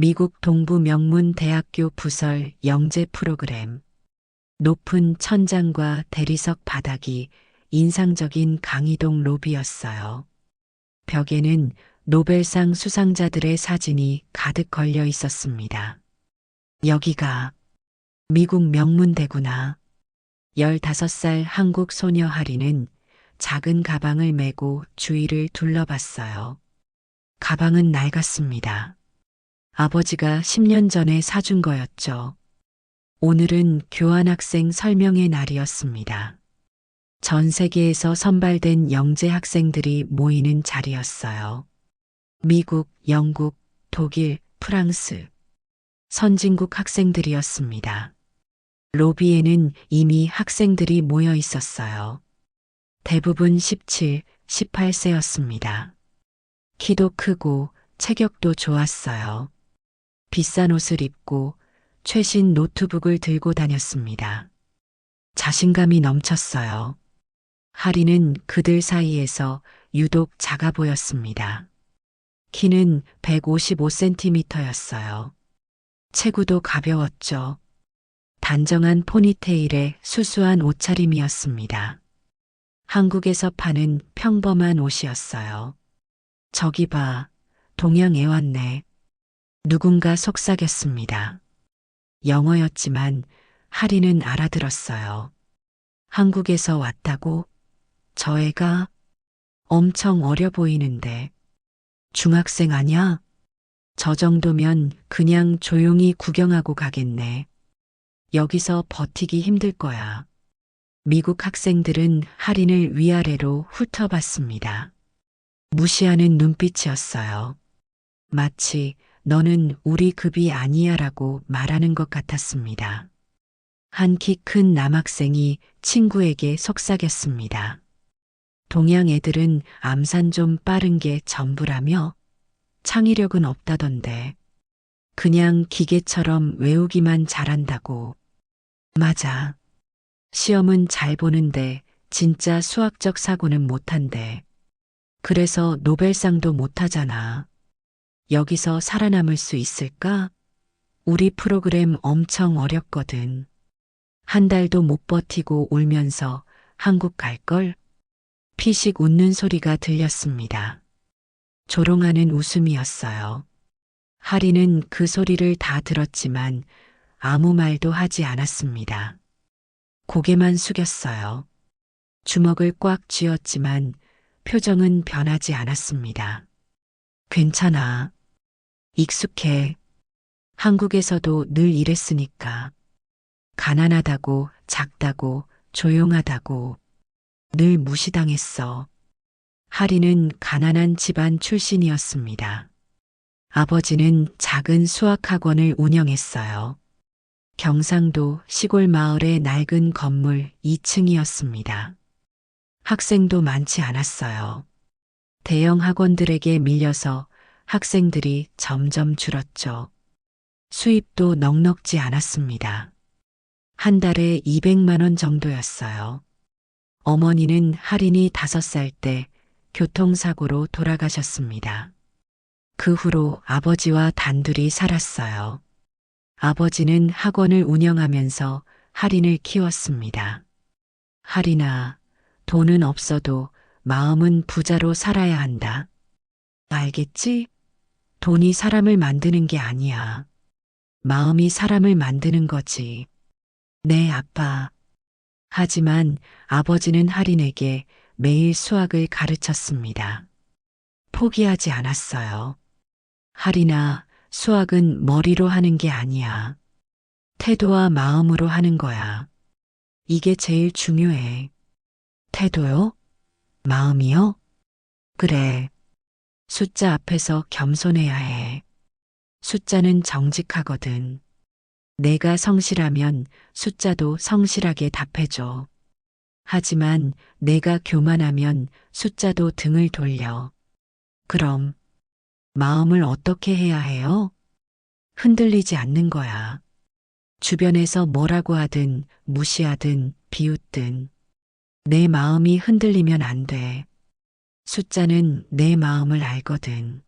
미국 동부 명문 대학교 부설 영재 프로그램. 높은 천장과 대리석 바닥이 인상적인 강의동 로비였어요. 벽에는 노벨상 수상자들의 사진이 가득 걸려 있었습니다. 여기가 미국 명문대구나. 15살 한국 소녀 하리는 작은 가방을 메고 주위를 둘러봤어요. 가방은 낡았습니다. 아버지가 10년 전에 사준 거였죠. 오늘은 교환학생 설명회 날이었습니다. 전 세계에서 선발된 영재 학생들이 모이는 자리였어요. 미국, 영국, 독일, 프랑스. 선진국 학생들이었습니다. 로비에는 이미 학생들이 모여 있었어요. 대부분 17, 18세였습니다. 키도 크고 체격도 좋았어요. 비싼 옷을 입고 최신 노트북을 들고 다녔습니다. 자신감이 넘쳤어요. 하리는 그들 사이에서 유독 작아 보였습니다. 키는 155cm였어요. 체구도 가벼웠죠. 단정한 포니테일에 수수한 옷차림이었습니다. 한국에서 파는 평범한 옷이었어요. 저기 봐, 동양 애 왔네. 누군가 속삭였습니다. 영어였지만 하리는 알아들었어요. 한국에서 왔다고? 저 애가 엄청 어려 보이는데. 중학생 아냐? 저 정도면 그냥 조용히 구경하고 가겠네. 여기서 버티기 힘들 거야. 미국 학생들은 하린을 위아래로 훑어봤습니다. 무시하는 눈빛이었어요. 마치 너는 우리 급이 아니야라고 말하는 것 같았습니다. 한 키 큰 남학생이 친구에게 속삭였습니다. 동양 애들은 암산 좀 빠른 게 전부라며? 창의력은 없다던데. 그냥 기계처럼 외우기만 잘한다고. 맞아. 시험은 잘 보는데 진짜 수학적 사고는 못한대. 그래서 노벨상도 못하잖아. 여기서 살아남을 수 있을까? 우리 프로그램 엄청 어렵거든. 한 달도 못 버티고 울면서 한국 갈걸? 피식 웃는 소리가 들렸습니다. 조롱하는 웃음이었어요. 하리는 그 소리를 다 들었지만 아무 말도 하지 않았습니다. 고개만 숙였어요. 주먹을 꽉 쥐었지만 표정은 변하지 않았습니다. 괜찮아. 익숙해. 한국에서도 늘 이랬으니까. 가난하다고, 작다고, 조용하다고. 늘 무시당했어. 하리는 가난한 집안 출신이었습니다. 아버지는 작은 수학학원을 운영했어요. 경상도 시골 마을의 낡은 건물 2층이었습니다. 학생도 많지 않았어요. 대형 학원들에게 밀려서 학생들이 점점 줄었죠. 수입도 넉넉지 않았습니다. 한 달에 200만 원 정도였어요. 어머니는 하린이 5살 때 교통사고로 돌아가셨습니다. 그 후로 아버지와 단둘이 살았어요. 아버지는 학원을 운영하면서 하린을 키웠습니다. 하린아, 돈은 없어도 마음은 부자로 살아야 한다. 알겠지? 돈이 사람을 만드는 게 아니야. 마음이 사람을 만드는 거지. 네, 아빠. 하지만 아버지는 하린에게 매일 수학을 가르쳤습니다. 포기하지 않았어요. 하린아, 수학은 머리로 하는 게 아니야. 태도와 마음으로 하는 거야. 이게 제일 중요해. 태도요? 마음이요? 그래. 숫자 앞에서 겸손해야 해. 숫자는 정직하거든. 내가 성실하면 숫자도 성실하게 답해줘. 하지만 내가 교만하면 숫자도 등을 돌려. 그럼 마음을 어떻게 해야 해요? 흔들리지 않는 거야. 주변에서 뭐라고 하든 무시하든 비웃든 내 마음이 흔들리면 안 돼. 숫자는 내 마음을 알거든.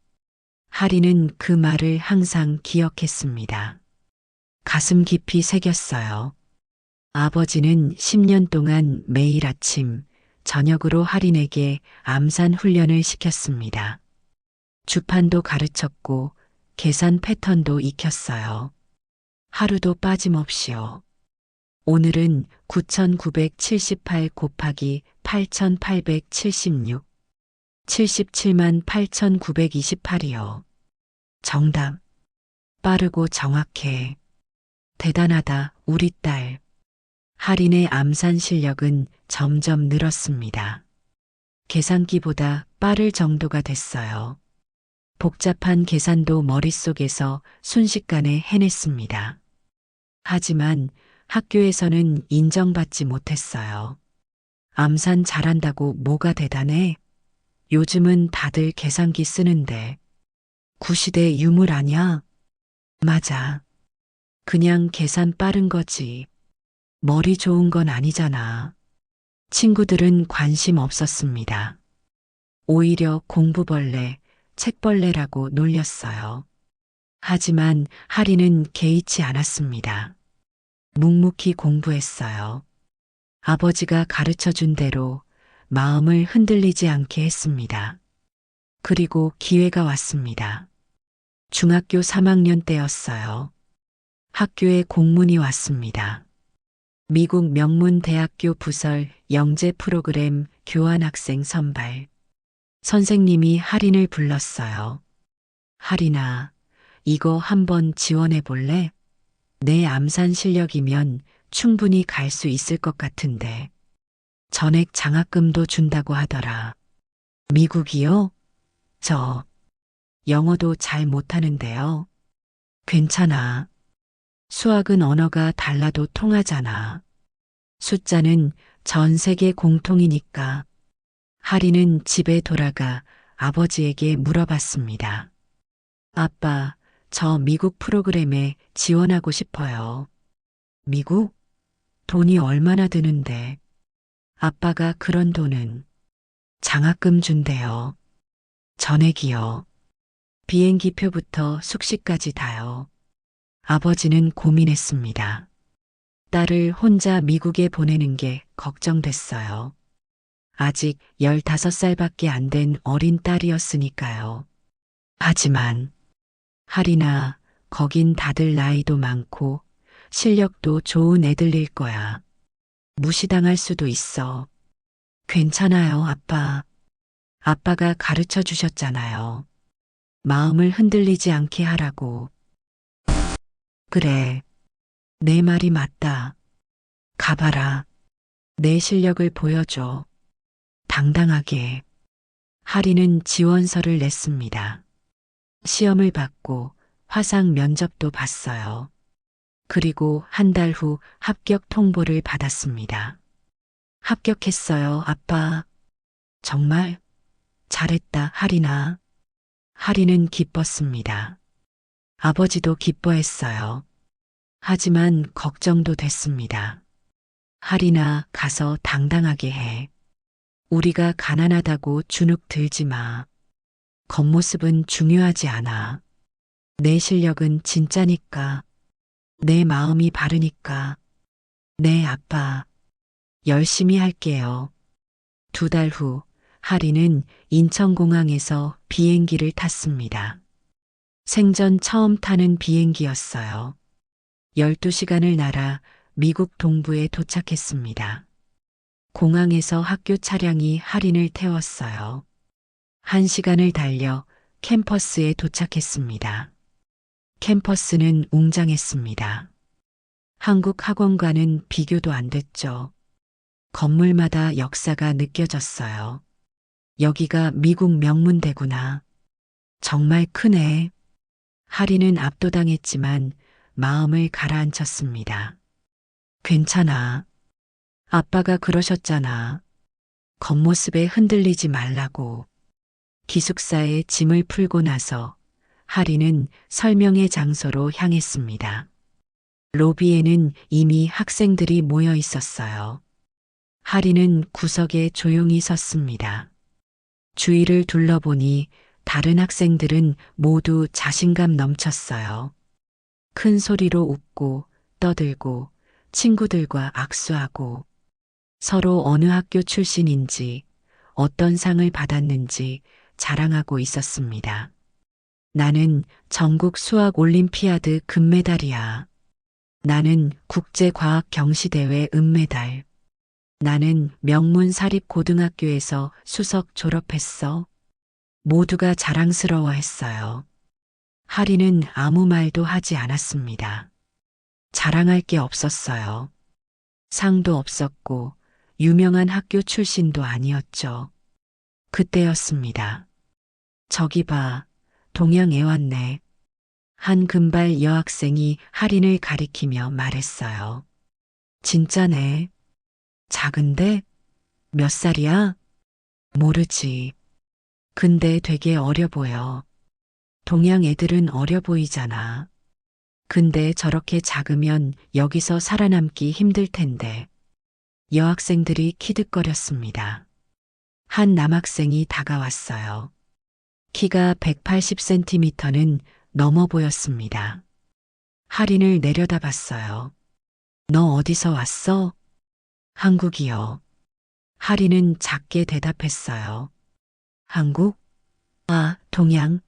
하리는 그 말을 항상 기억했습니다. 가슴 깊이 새겼어요. 아버지는 10년 동안 매일 아침, 저녁으로 하린에게 암산 훈련을 시켰습니다. 주판도 가르쳤고 계산 패턴도 익혔어요. 하루도 빠짐없이요. 오늘은 9,978 곱하기 8,876, 77만 8,928이요. 정답. 빠르고 정확해. 대단하다, 우리 딸. 하린의 암산 실력은 점점 늘었습니다. 계산기보다 빠를 정도가 됐어요. 복잡한 계산도 머릿속에서 순식간에 해냈습니다. 하지만 학교에서는 인정받지 못했어요. 암산 잘한다고 뭐가 대단해? 요즘은 다들 계산기 쓰는데. 구시대 유물 아냐? 맞아. 그냥 계산 빠른 거지. 머리 좋은 건 아니잖아. 친구들은 관심 없었습니다. 오히려 공부벌레, 책벌레라고 놀렸어요. 하지만 하리는 개의치 않았습니다. 묵묵히 공부했어요. 아버지가 가르쳐 준 대로 마음을 흔들리지 않게 했습니다. 그리고 기회가 왔습니다. 중학교 3학년 때였어요. 학교에 공문이 왔습니다. 미국 명문대학교 부설 영재 프로그램 교환학생 선발. 선생님이 하린을 불렀어요. 하린아, 이거 한번 지원해 볼래? 내 암산 실력이면 충분히 갈 수 있을 것 같은데. 전액 장학금도 준다고 하더라. 미국이요? 저 영어도 잘 못하는데요. 괜찮아. 수학은 언어가 달라도 통하잖아. 숫자는 전 세계 공통이니까. 하리는 집에 돌아가 아버지에게 물어봤습니다. 아빠, 저 미국 프로그램에 지원하고 싶어요. 미국? 돈이 얼마나 드는데? 아빠가 그런 돈은 장학금 준대요. 전액이요. 비행기표부터 숙식까지 다요. 아버지는 고민했습니다. 딸을 혼자 미국에 보내는 게 걱정됐어요. 아직 15살밖에 안 된 어린 딸이었으니까요. 하지만 하리나, 거긴 다들 나이도 많고 실력도 좋은 애들일 거야. 무시당할 수도 있어. 괜찮아요, 아빠. 아빠가 가르쳐 주셨잖아요. 마음을 흔들리지 않게 하라고. 그래, 내 말이 맞다. 가봐라. 내 실력을 보여줘. 당당하게. 하리는 지원서를 냈습니다. 시험을 받고 화상 면접도 봤어요. 그리고 한 달 후 합격 통보를 받았습니다. 합격했어요, 아빠. 정말 잘했다, 하리나. 하리는 기뻤습니다. 아버지도 기뻐했어요. 하지만 걱정도 됐습니다. 하리나, 가서 당당하게 해. 우리가 가난하다고 주눅 들지 마. 겉모습은 중요하지 않아. 내 실력은 진짜니까. 내 마음이 바르니까. 네, 아빠. 열심히 할게요. 2달 후, 하리는 인천공항에서 비행기를 탔습니다. 생전 처음 타는 비행기였어요. 12시간을 날아 미국 동부에 도착했습니다. 공항에서 학교 차량이 하린을 태웠어요. 1시간을 달려 캠퍼스에 도착했습니다. 캠퍼스는 웅장했습니다. 한국 학원과는 비교도 안 됐죠. 건물마다 역사가 느껴졌어요. 여기가 미국 명문대구나. 정말 크네. 하리는 압도당했지만 마음을 가라앉혔습니다. 괜찮아. 아빠가 그러셨잖아. 겉모습에 흔들리지 말라고. 기숙사에 짐을 풀고 나서 하리는 설명회 장소로 향했습니다. 로비에는 이미 학생들이 모여 있었어요. 하리는 구석에 조용히 섰습니다. 주위를 둘러보니 다른 학생들은 모두 자신감 넘쳤어요. 큰 소리로 웃고 떠들고 친구들과 악수하고 서로 어느 학교 출신인지 어떤 상을 받았는지 자랑하고 있었습니다. 나는 전국 수학 올림피아드 금메달이야. 나는 국제과학 경시대회 은메달. 나는 명문 사립고등학교에서 수석 졸업했어. 모두가 자랑스러워했어요. 하리는 아무 말도 하지 않았습니다. 자랑할 게 없었어요. 상도 없었고 유명한 학교 출신도 아니었죠. 그때였습니다. 저기 봐, 동양 애 왔네. 한 금발 여학생이 하린을 가리키며 말했어요. 진짜네. 작은데? 몇 살이야? 모르지. 근데 되게 어려 보여. 동양 애들은 어려 보이잖아. 근데 저렇게 작으면 여기서 살아남기 힘들 텐데. 여학생들이 키득거렸습니다. 한 남학생이 다가왔어요. 키가 180cm는 넘어 보였습니다. 하린을 내려다봤어요. 너 어디서 왔어? 한국이요. 하린은 작게 대답했어요. 한국? 아, 동양.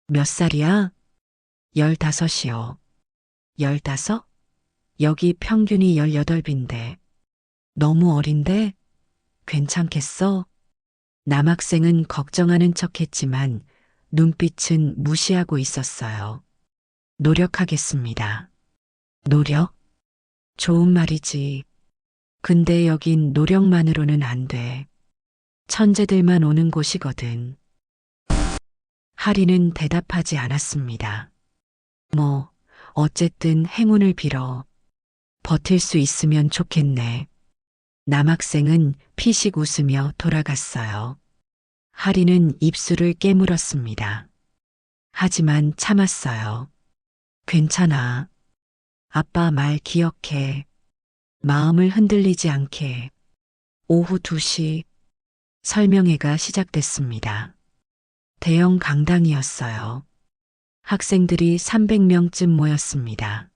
몇 살이야? 15이요. 15? 여기 평균이 18인데. 너무 어린데? 괜찮겠어? 남학생은 걱정하는 척했지만 눈빛은 무시하고 있었어요. 노력하겠습니다. 노력? 좋은 말이지. 근데 여긴 노력만으로는 안 돼. 천재들만 오는 곳이거든. 하리는 대답하지 않았습니다. 뭐, 어쨌든 행운을 빌어. 버틸 수 있으면 좋겠네. 남학생은 피식 웃으며 돌아갔어요. 하리는 입술을 깨물었습니다. 하지만 참았어요. 괜찮아. 아빠 말 기억해. 마음을 흔들리지 않게. 오후 2시 설명회가 시작됐습니다. 대형 강당이었어요. 학생들이 300명쯤 모였습니다.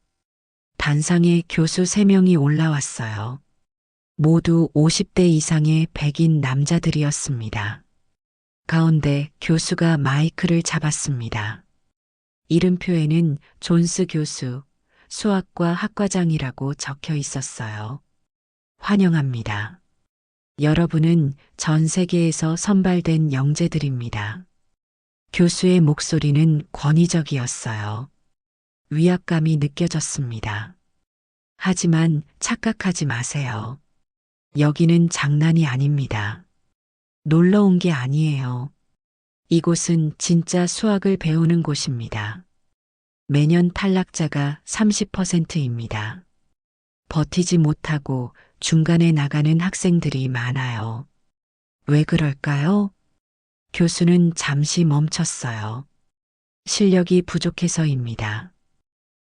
단상에 교수 3명이 올라왔어요. 모두 50대 이상의 백인 남자들이었습니다. 가운데 교수가 마이크를 잡았습니다. 이름표에는 존스 교수, 수학과 학과장이라고 적혀 있었어요. 환영합니다. 여러분은 전 세계에서 선발된 영재들입니다. 교수의 목소리는 권위적이었어요. 위압감이 느껴졌습니다. 하지만 착각하지 마세요. 여기는 장난이 아닙니다. 놀러 온 게 아니에요. 이곳은 진짜 수학을 배우는 곳입니다. 매년 탈락자가 30%입니다. 버티지 못하고 중간에 나가는 학생들이 많아요. 왜 그럴까요? 교수는 잠시 멈췄어요. 실력이 부족해서입니다.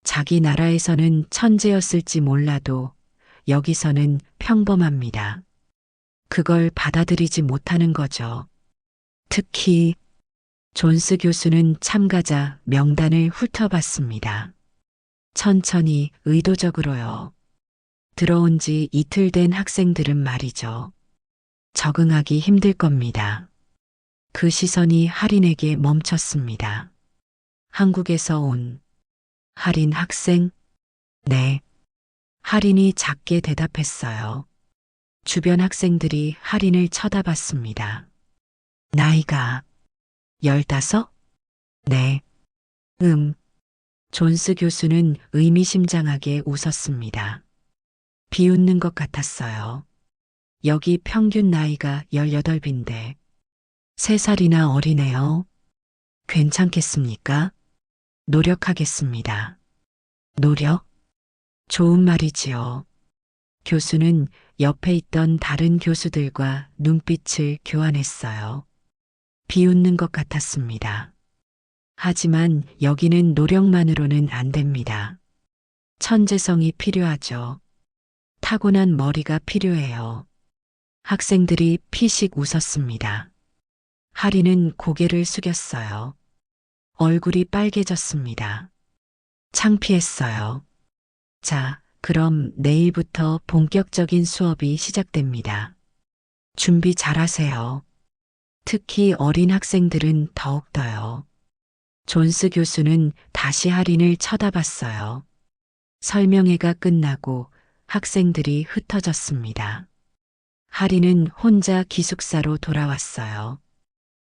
자기 나라에서는 천재였을지 몰라도 여기서는 평범합니다. 그걸 받아들이지 못하는 거죠. 특히 존스 교수는 참가자 명단을 훑어봤습니다. 천천히 의도적으로요. 들어온 지 이틀 된 학생들은 말이죠. 적응하기 힘들 겁니다. 그 시선이 하린에게 멈췄습니다. 한국에서 온 하린 학생? 네. 하린이 작게 대답했어요. 주변 학생들이 하린을 쳐다봤습니다. 나이가 15? 네. 존스 교수는 의미심장하게 웃었습니다. 비웃는 것 같았어요. 여기 평균 나이가 18인데 3살이나 어리네요. 괜찮겠습니까? 노력하겠습니다. 노력? 좋은 말이지요. 교수는 옆에 있던 다른 교수들과 눈빛을 교환했어요. 비웃는 것 같았습니다. 하지만 여기는 노력만으로는 안 됩니다. 천재성이 필요하죠. 타고난 머리가 필요해요. 학생들이 피식 웃었습니다. 하리는 고개를 숙였어요. 얼굴이 빨개졌습니다. 창피했어요. 자, 그럼 내일부터 본격적인 수업이 시작됩니다. 준비 잘하세요. 특히 어린 학생들은 더욱더요. 존스 교수는 다시 하린을 쳐다봤어요. 설명회가 끝나고 학생들이 흩어졌습니다. 하린은 혼자 기숙사로 돌아왔어요.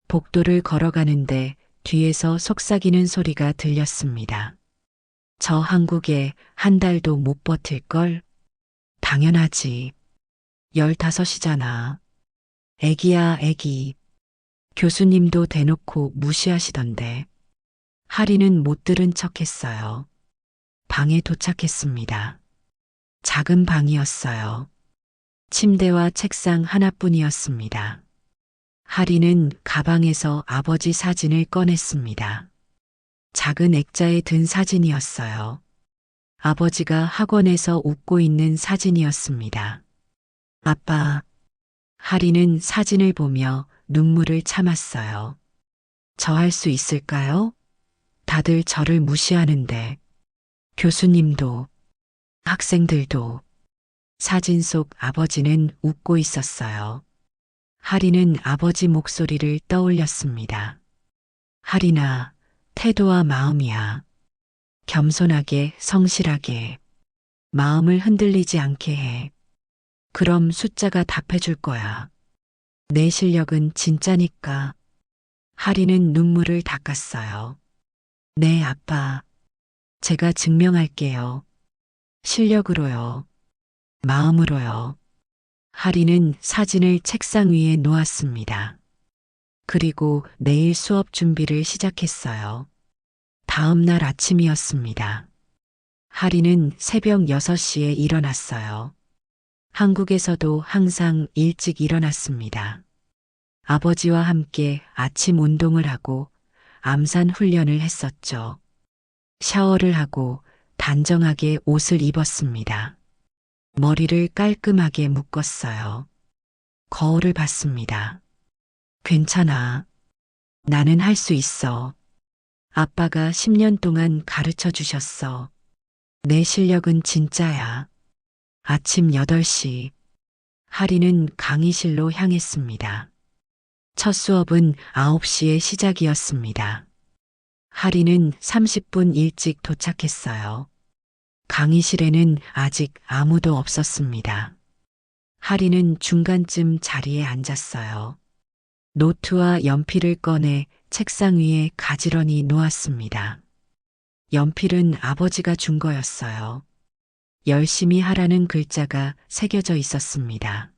복도를 걸어가는데 뒤에서 속삭이는 소리가 들렸습니다. 저 한국에 한 달도 못 버틸걸? 당연하지. 15이잖아. 애기야, 애기. 교수님도 대놓고 무시하시던데. 하리는 못 들은 척 했어요. 방에 도착했습니다. 작은 방이었어요. 침대와 책상 하나뿐이었습니다. 하리는 가방에서 아버지 사진을 꺼냈습니다. 작은 액자에 든 사진이었어요. 아버지가 학원에서 웃고 있는 사진이었습니다. 아빠. 하리는 사진을 보며 눈물을 참았어요. 저 할 수 있을까요? 다들 저를 무시하는데. 교수님도, 학생들도. 사진 속 아버지는 웃고 있었어요. 하리는 아버지 목소리를 떠올렸습니다. 하리나, 태도와 마음이야. 겸손하게, 성실하게. 마음을 흔들리지 않게 해. 그럼 숫자가 답해줄 거야. 내 실력은 진짜니까. 하리는 눈물을 닦았어요. 네, 아빠. 제가 증명할게요. 실력으로요. 마음으로요. 하리는 사진을 책상 위에 놓았습니다. 그리고 내일 수업 준비를 시작했어요. 다음 날 아침이었습니다. 하리는 새벽 6시에 일어났어요. 한국에서도 항상 일찍 일어났습니다. 아버지와 함께 아침 운동을 하고 암산 훈련을 했었죠. 샤워를 하고 단정하게 옷을 입었습니다. 머리를 깔끔하게 묶었어요. 거울을 봤습니다. 괜찮아. 나는 할 수 있어. 아빠가 10년 동안 가르쳐 주셨어. 내 실력은 진짜야. 아침 8시. 하리는 강의실로 향했습니다. 첫 수업은 9시에 시작이었습니다. 하리는 30분 일찍 도착했어요. 강의실에는 아직 아무도 없었습니다. 하리는 중간쯤 자리에 앉았어요. 노트와 연필을 꺼내 책상 위에 가지런히 놓았습니다. 연필은 아버지가 준 거였어요. 열심히 하라는 글자가 새겨져 있었습니다.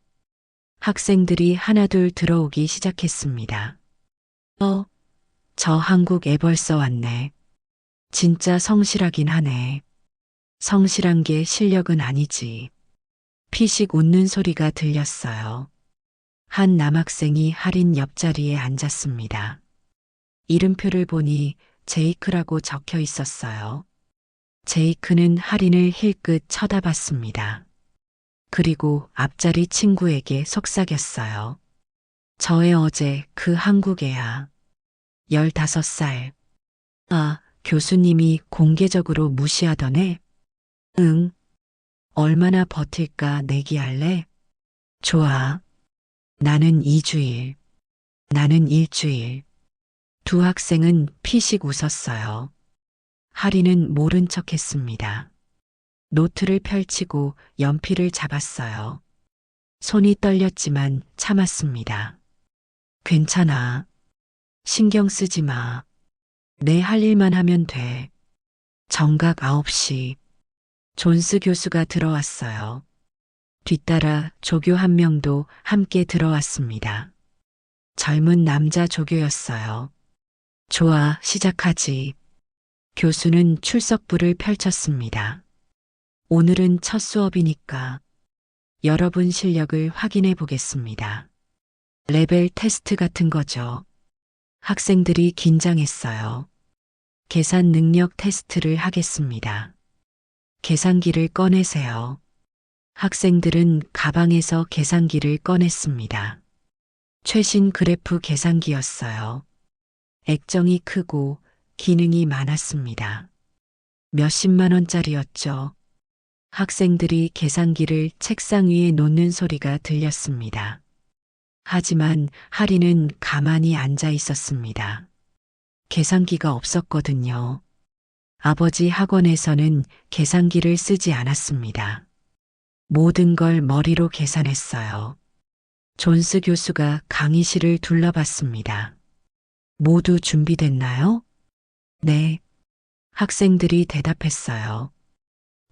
학생들이 하나둘 들어오기 시작했습니다. 저 한국 애 벌써 왔네. 진짜 성실하긴 하네. 성실한 게 실력은 아니지. 피식 웃는 소리가 들렸어요. 한 남학생이 하린 옆자리에 앉았습니다. 이름표를 보니 제이크라고 적혀 있었어요. 제이크는 하린을 힐끗 쳐다봤습니다. 그리고 앞자리 친구에게 속삭였어요. 저애 어제 그 한국 애야. 15살. 아, 교수님이 공개적으로 무시하더네. 응. 얼마나 버틸까 내기할래? 좋아. 나는 2주일. 나는 1주일. 두 학생은 피식 웃었어요. 하리는 모른 척 했습니다. 노트를 펼치고 연필을 잡았어요. 손이 떨렸지만 참았습니다. 괜찮아. 신경 쓰지 마. 내 할 일만 하면 돼. 정각 9시. 존스 교수가 들어왔어요. 뒤따라 조교 한 명도 함께 들어왔습니다. 젊은 남자 조교였어요. 좋아, 시작하지. 교수는 출석부를 펼쳤습니다. 오늘은 첫 수업이니까 여러분 실력을 확인해 보겠습니다. 레벨 테스트 같은 거죠. 학생들이 긴장했어요. 계산 능력 테스트를 하겠습니다. 계산기를 꺼내세요. 학생들은 가방에서 계산기를 꺼냈습니다. 최신 그래프 계산기였어요. 액정이 크고 기능이 많았습니다. 몇십만 원짜리였죠. 학생들이 계산기를 책상 위에 놓는 소리가 들렸습니다. 하지만 하리는 가만히 앉아 있었습니다. 계산기가 없었거든요. 아버지 학원에서는 계산기를 쓰지 않았습니다. 모든 걸 머리로 계산했어요. 존스 교수가 강의실을 둘러봤습니다. 모두 준비됐나요? 네. 학생들이 대답했어요.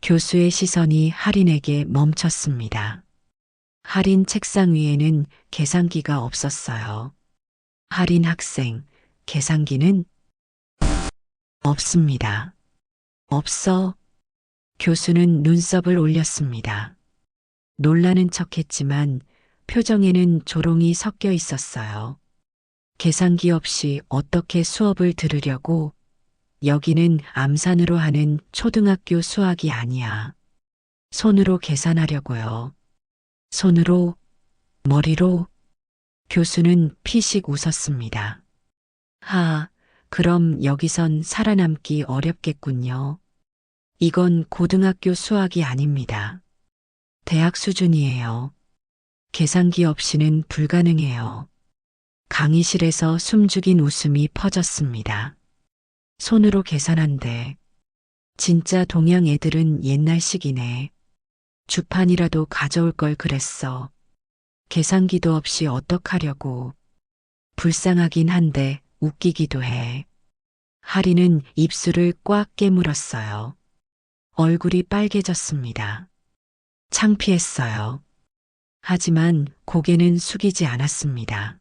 교수의 시선이 하린에게 멈췄습니다. 하린 책상 위에는 계산기가 없었어요. 하린 학생, 계산기는 없습니다. 없어. 교수는 눈썹을 올렸습니다. 놀라는 척했지만 표정에는 조롱이 섞여 있었어요. 계산기 없이 어떻게 수업을 들으려고? 여기는 암산으로 하는 초등학교 수학이 아니야. 손으로 계산하려고요. 손으로, 머리로. 교수는 피식 웃었습니다. 그럼 여기선 살아남기 어렵겠군요. 이건 고등학교 수학이 아닙니다. 대학 수준이에요. 계산기 없이는 불가능해요. 강의실에서 숨죽인 웃음이 퍼졌습니다. 손으로 계산한대. 진짜 동양 애들은 옛날식이네. 주판이라도 가져올 걸 그랬어. 계산기도 없이 어떡하려고. 불쌍하긴 한데 웃기기도 해. 하리는 입술을 꽉 깨물었어요. 얼굴이 빨개졌습니다. 창피했어요. 하지만 고개는 숙이지 않았습니다.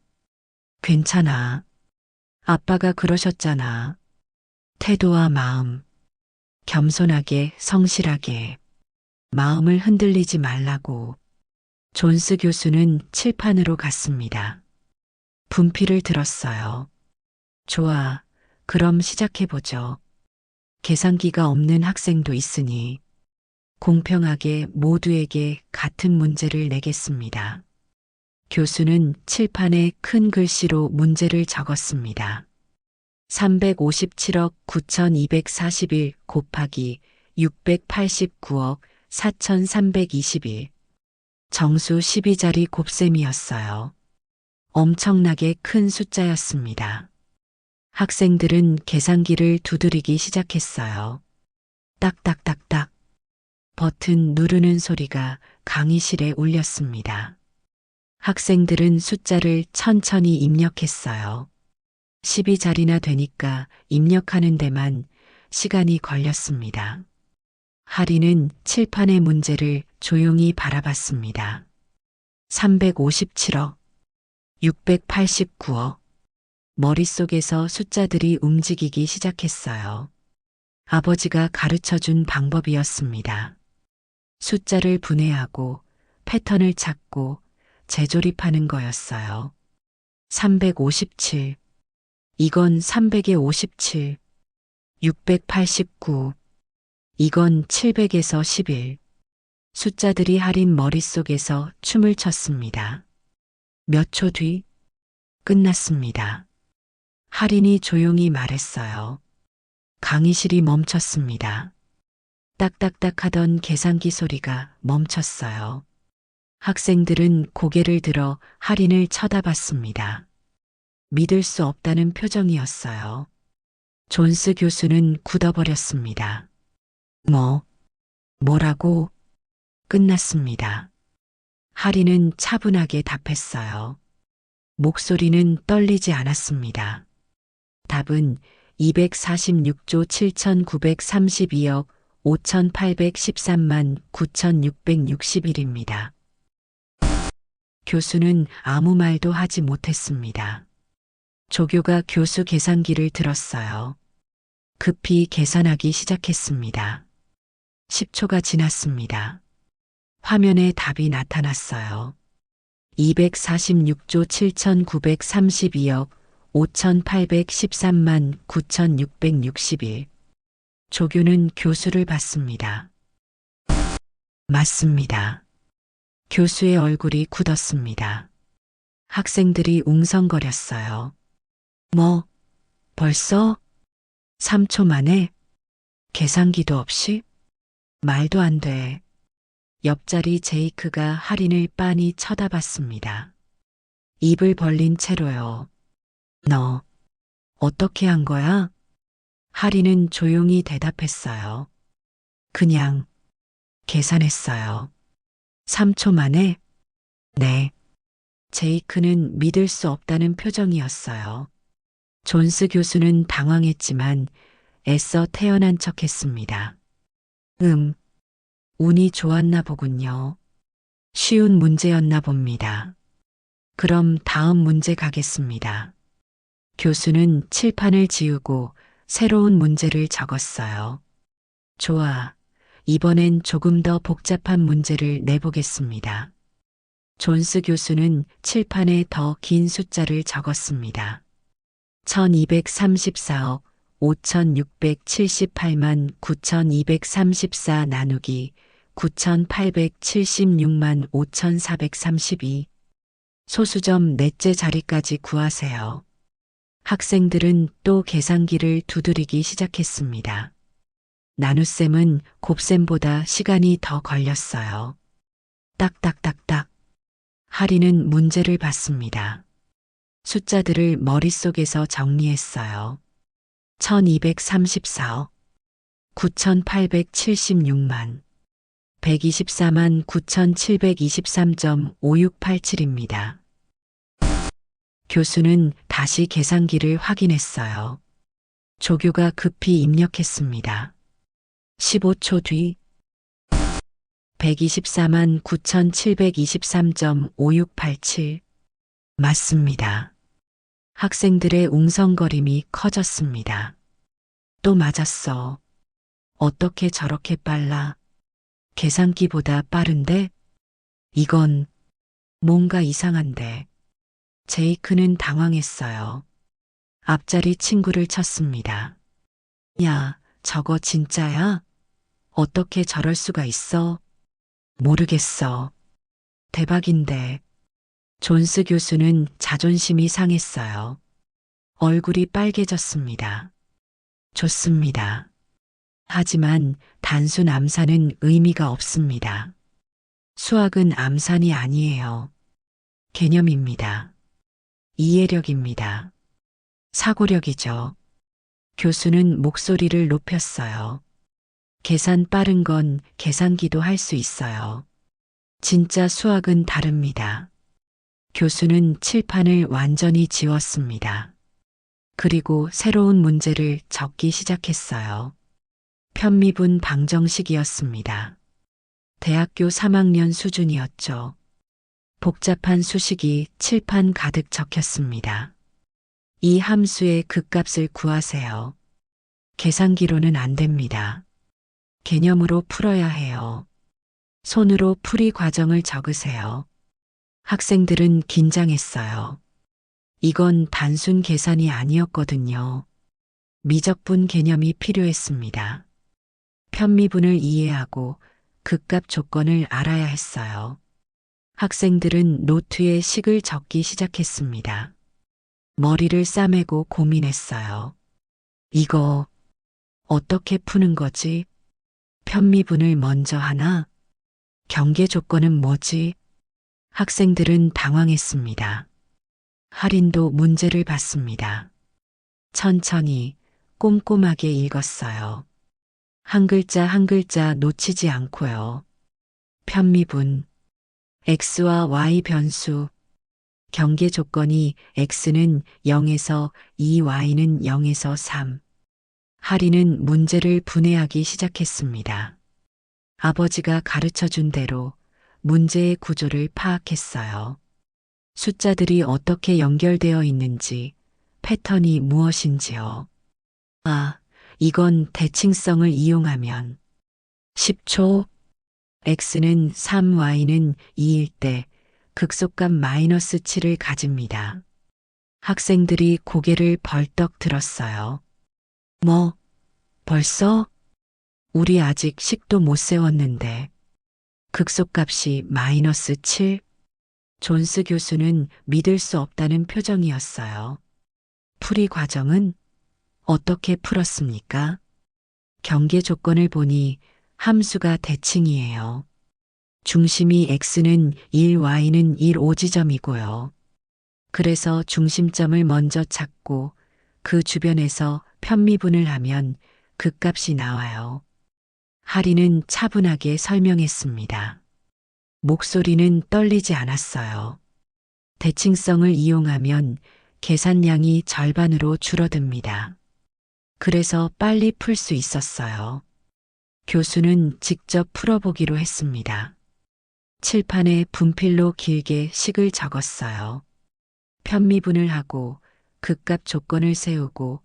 괜찮아. 아빠가 그러셨잖아. 태도와 마음. 겸손하게, 성실하게. 마음을 흔들리지 말라고. 존스 교수는 칠판으로 갔습니다. 분필을 들었어요. 좋아. 그럼 시작해보죠. 계산기가 없는 학생도 있으니 공평하게 모두에게 같은 문제를 내겠습니다. 교수는 칠판에 큰 글씨로 문제를 적었습니다. 357억 9241 곱하기 689억 4321. 정수 12자리 곱셈이었어요. 엄청나게 큰 숫자였습니다. 학생들은 계산기를 두드리기 시작했어요. 딱딱딱딱. 버튼 누르는 소리가 강의실에 울렸습니다. 학생들은 숫자를 천천히 입력했어요. 12자리나 되니까 입력하는 데만 시간이 걸렸습니다. 하리는 칠판의 문제를 조용히 바라봤습니다. 357억, 689억. 머릿속에서 숫자들이 움직이기 시작했어요. 아버지가 가르쳐준 방법이었습니다. 숫자를 분해하고 패턴을 찾고 재조립하는 거였어요. 357. 이건 300에 57. 689. 이건 700에서 11. 숫자들이 하린 머릿속에서 춤을 췄습니다. 몇 초 뒤 끝났습니다. 하린이 조용히 말했어요. 강의실이 멈췄습니다. 딱딱딱 하던 계산기 소리가 멈췄어요. 학생들은 고개를 들어 하린을 쳐다봤습니다. 믿을 수 없다는 표정이었어요. 존스 교수는 굳어버렸습니다. 뭐라고? 끝났습니다. 하린은 차분하게 답했어요. 목소리는 떨리지 않았습니다. 답은 246조 7932억 5813만 9661입니다. 교수는 아무 말도 하지 못했습니다. 조교가 교수 계산기를 들었어요. 급히 계산하기 시작했습니다. 10초가 지났습니다. 화면에 답이 나타났어요. 246조 7932억 5813만 9661. 조교는 교수를 봤습니다. 맞습니다. 교수의 얼굴이 굳었습니다. 학생들이 웅성거렸어요. 뭐, 벌써? 3초 만에? 계산기도 없이? 말도 안 돼. 옆자리 제이크가 할인을 빤히 쳐다봤습니다. 입을 벌린 채로요. 너, 어떻게 한 거야? 할인은 조용히 대답했어요. 그냥, 계산했어요. 3초 만에? 네. 제이크는 믿을 수 없다는 표정이었어요. 존스 교수는 당황했지만 애써 태연한 척 했습니다. 운이 좋았나 보군요. 쉬운 문제였나 봅니다. 그럼 다음 문제 가겠습니다. 교수는 칠판을 지우고 새로운 문제를 적었어요. 좋아. 이번엔 조금 더 복잡한 문제를 내보겠습니다. 존스 교수는 칠판에 더 긴 숫자를 적었습니다. 1234억 5678만 9234 나누기 9876만 5432 소수점 넷째 자리까지 구하세요. 학생들은 또 계산기를 두드리기 시작했습니다. 나눗셈은 곱셈보다 시간이 더 걸렸어요. 딱딱딱딱. 할인은 문제를 받습니다. 숫자들을 머릿속에서 정리했어요. 1234억, 9876만, 124만 9723.5687입니다. 교수는 다시 계산기를 확인했어요. 조교가 급히 입력했습니다. 15초 뒤 124만 9723.5687 맞습니다. 학생들의 웅성거림이 커졌습니다. 또 맞았어. 어떻게 저렇게 빨라? 계산기보다 빠른데? 이건 뭔가 이상한데. 제이크는 당황했어요. 앞자리 친구를 쳤습니다. 야, 저거 진짜야? 어떻게 저럴 수가 있어? 모르겠어. 대박인데. 존스 교수는 자존심이 상했어요. 얼굴이 빨개졌습니다. 좋습니다. 하지만 단순 암산은 의미가 없습니다. 수학은 암산이 아니에요. 개념입니다. 이해력입니다. 사고력이죠. 교수는 목소리를 높였어요. 계산 빠른 건 계산기도 할 수 있어요. 진짜 수학은 다릅니다. 교수는 칠판을 완전히 지웠습니다. 그리고 새로운 문제를 적기 시작했어요. 편미분 방정식이었습니다. 대학교 3학년 수준이었죠. 복잡한 수식이 칠판 가득 적혔습니다. 이 함수의 극값을 구하세요. 계산기로는 안 됩니다. 개념으로 풀어야 해요. 손으로 풀이 과정을 적으세요. 학생들은 긴장했어요. 이건 단순 계산이 아니었거든요. 미적분 개념이 필요했습니다. 편미분을 이해하고 극값 조건을 알아야 했어요. 학생들은 노트에 식을 적기 시작했습니다. 머리를 싸매고 고민했어요. 이거 어떻게 푸는 거지? 편미분을 먼저 하나? 경계 조건은 뭐지? 학생들은 당황했습니다. 할인도 문제를 받습니다. 천천히 꼼꼼하게 읽었어요. 한 글자 한 글자 놓치지 않고요. 편미분, x와 y 변수, 경계 조건이 x는 0에서 2, y는 0에서 3. 할인은 문제를 분해하기 시작했습니다. 아버지가 가르쳐 준 대로 문제의 구조를 파악했어요. 숫자들이 어떻게 연결되어 있는지, 패턴이 무엇인지요. 아, 이건 대칭성을 이용하면 10초 x는 3, y는 2일 때 극속값 마이너스 7을 가집니다. 학생들이 고개를 벌떡 들었어요. 뭐, 벌써? 우리 아직 식도 못 세웠는데. 극속값이 마이너스 7? 존스 교수는 믿을 수 없다는 표정이었어요. 풀이 과정은 어떻게 풀었습니까? 경계 조건을 보니 함수가 대칭이에요. 중심이 x는 1, y는 1, 5지점이고요. 그래서 중심점을 먼저 찾고 그 주변에서 편미분을 하면 그 값이 나와요. 하리는 차분하게 설명했습니다. 목소리는 떨리지 않았어요. 대칭성을 이용하면 계산량이 절반으로 줄어듭니다. 그래서 빨리 풀 수 있었어요. 교수는 직접 풀어보기로 했습니다. 칠판에 분필로 길게 식을 적었어요. 편미분을 하고 극값 조건을 세우고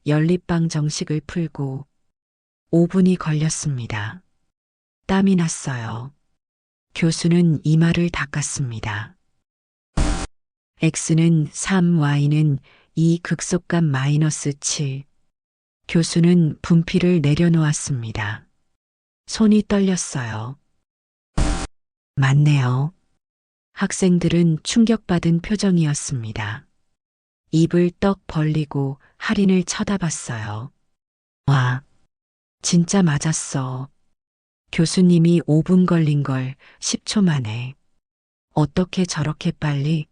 연립방 정식을 풀고 5분이 걸렸습니다. 땀이 났어요. 교수는 이마를 닦았습니다. x는 3, y는 2 극속값 마이너스 7. 교수는 분필을 내려놓았습니다. 손이 떨렸어요. 맞네요. 학생들은 충격받은 표정이었습니다. 입을 떡 벌리고 할인을 쳐다봤어요. 와, 진짜 맞았어. 교수님이 5분 걸린 걸 10초 만에. 어떻게 저렇게 빨리?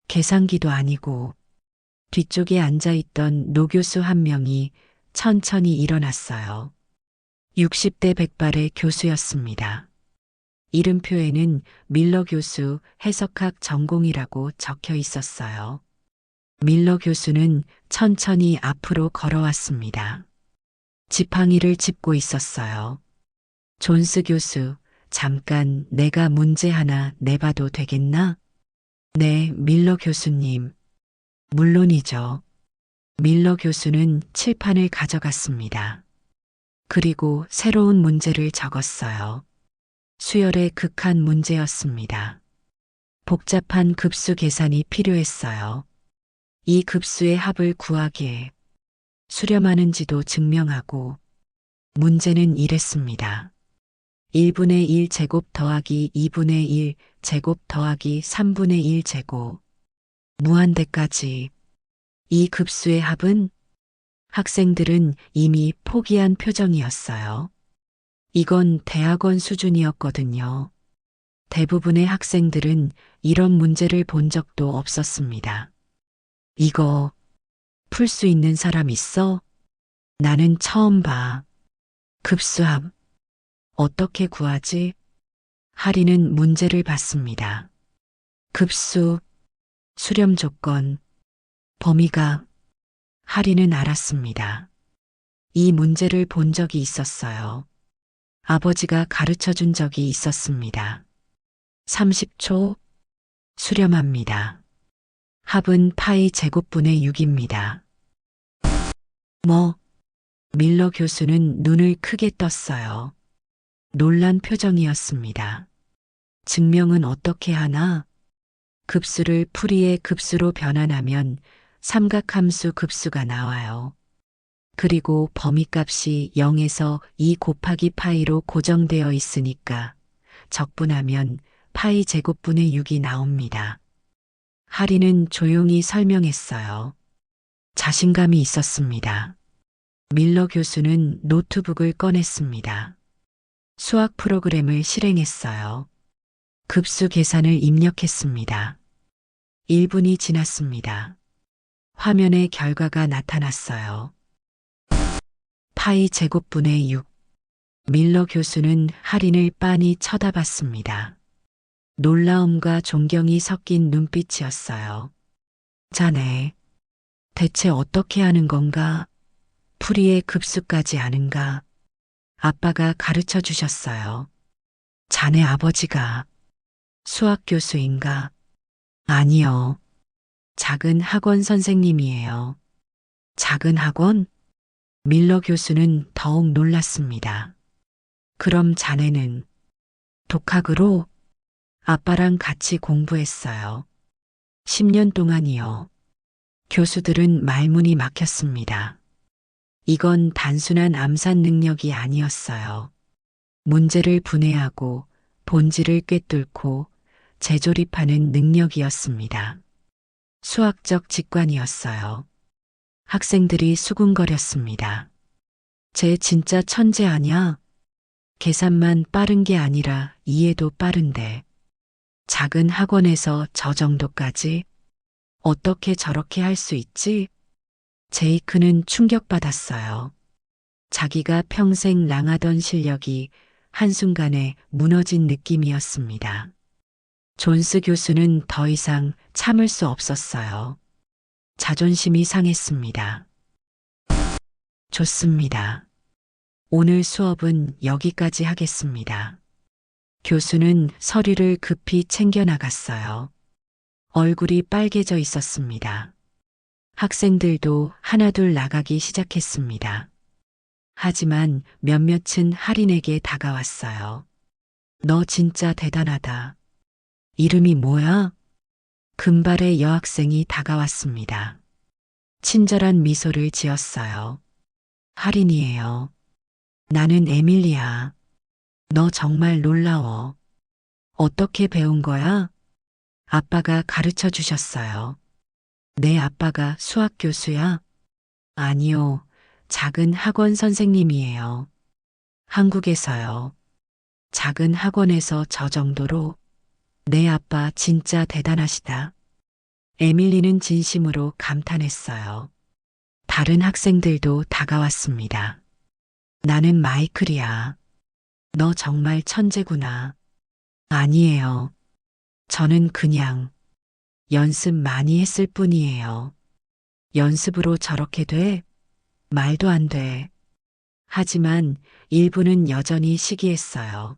계산기도 아니고. 뒤쪽에 앉아있던 노교수 한 명이 천천히 일어났어요. 60대 백발의 교수였습니다. 이름표에는 밀러 교수 해석학 전공이라고 적혀 있었어요. 밀러 교수는 천천히 앞으로 걸어왔습니다. 지팡이를 짚고 있었어요. 존스 교수, 잠깐 내가 문제 하나 내봐도 되겠나? 네, 밀러 교수님. 물론이죠. 밀러 교수는 칠판을 가져갔습니다. 그리고 새로운 문제를 적었어요. 수열의 극한 문제였습니다. 복잡한 급수 계산이 필요했어요. 이 급수의 합을 구하기에 수렴하는지도 증명하고 문제는 이랬습니다. 1분의 1 제곱 더하기 2분의 1 제곱 더하기 3분의 1 제곱 무한대까지. 이 급수의 합은? 학생들은 이미 포기한 표정이었어요. 이건 대학원 수준이었거든요. 대부분의 학생들은 이런 문제를 본 적도 없었습니다. 이거 풀 수 있는 사람 있어? 나는 처음 봐. 급수합. 어떻게 구하지? 하리는 문제를 받습니다. 급수, 수렴 조건, 범위가. 하리는 알았습니다. 이 문제를 본 적이 있었어요. 아버지가 가르쳐 준 적이 있었습니다. 30초 수렴합니다. 합은 파이 제곱분의 6입니다. 뭐? 밀러 교수는 눈을 크게 떴어요. 놀란 표정이었습니다. 증명은 어떻게 하나? 급수를 풀이의 급수로 변환하면 삼각함수 급수가 나와요. 그리고 범위값이 0에서 2 곱하기 파이로 고정되어 있으니까 적분하면 파이 제곱분의 6이 나옵니다. 하리는 조용히 설명했어요. 자신감이 있었습니다. 밀러 교수는 노트북을 꺼냈습니다. 수학 프로그램을 실행했어요. 급수 계산을 입력했습니다. 1분이 지났습니다. 화면에 결과가 나타났어요. 파이 제곱분의 6. 밀러 교수는 할인을 빤히 쳐다봤습니다. 놀라움과 존경이 섞인 눈빛이었어요. 자네, 대체 어떻게 하는 건가? 풀이의 급수까지 아는가? 아빠가 가르쳐 주셨어요. 자네 아버지가 수학 교수인가? 아니요. 작은 학원 선생님이에요. 작은 학원? 밀러 교수는 더욱 놀랐습니다. 그럼 자네는 독학으로? 아빠랑 같이 공부했어요. 10년 동안이요. 교수들은 말문이 막혔습니다. 이건 단순한 암산 능력이 아니었어요. 문제를 분해하고 본질을 꿰뚫고 재조립하는 능력이었습니다. 수학적 직관이었어요. 학생들이 수군거렸습니다. 쟤 진짜 천재 아냐? 계산만 빠른 게 아니라 이해도 빠른데. 작은 학원에서 저 정도까지? 어떻게 저렇게 할 수 있지? 제이크는 충격받았어요. 자기가 평생 낭하던 실력이 한순간에 무너진 느낌이었습니다. 존스 교수는 더 이상 참을 수 없었어요. 자존심이 상했습니다. 좋습니다. 오늘 수업은 여기까지 하겠습니다. 교수는 서류를 급히 챙겨 나갔어요. 얼굴이 빨개져 있었습니다. 학생들도 하나둘 나가기 시작했습니다. 하지만 몇몇은 할인에게 다가왔어요. 너 진짜 대단하다. 이름이 뭐야? 금발의 여학생이 다가왔습니다. 친절한 미소를 지었어요. 할인이에요. 나는 에밀리야. 너 정말 놀라워. 어떻게 배운 거야? 아빠가 가르쳐 주셨어요. 내 아빠가 수학 교수야? 아니요. 작은 학원 선생님이에요. 한국에서요. 작은 학원에서 저 정도로? 내 아빠 진짜 대단하시다. 에밀리는 진심으로 감탄했어요. 다른 학생들도 다가왔습니다. 나는 마이클이야. 너 정말 천재구나. 아니에요. 저는 그냥 연습 많이 했을 뿐이에요. 연습으로 저렇게 돼? 말도 안 돼. 하지만 일부는 여전히 시기했어요.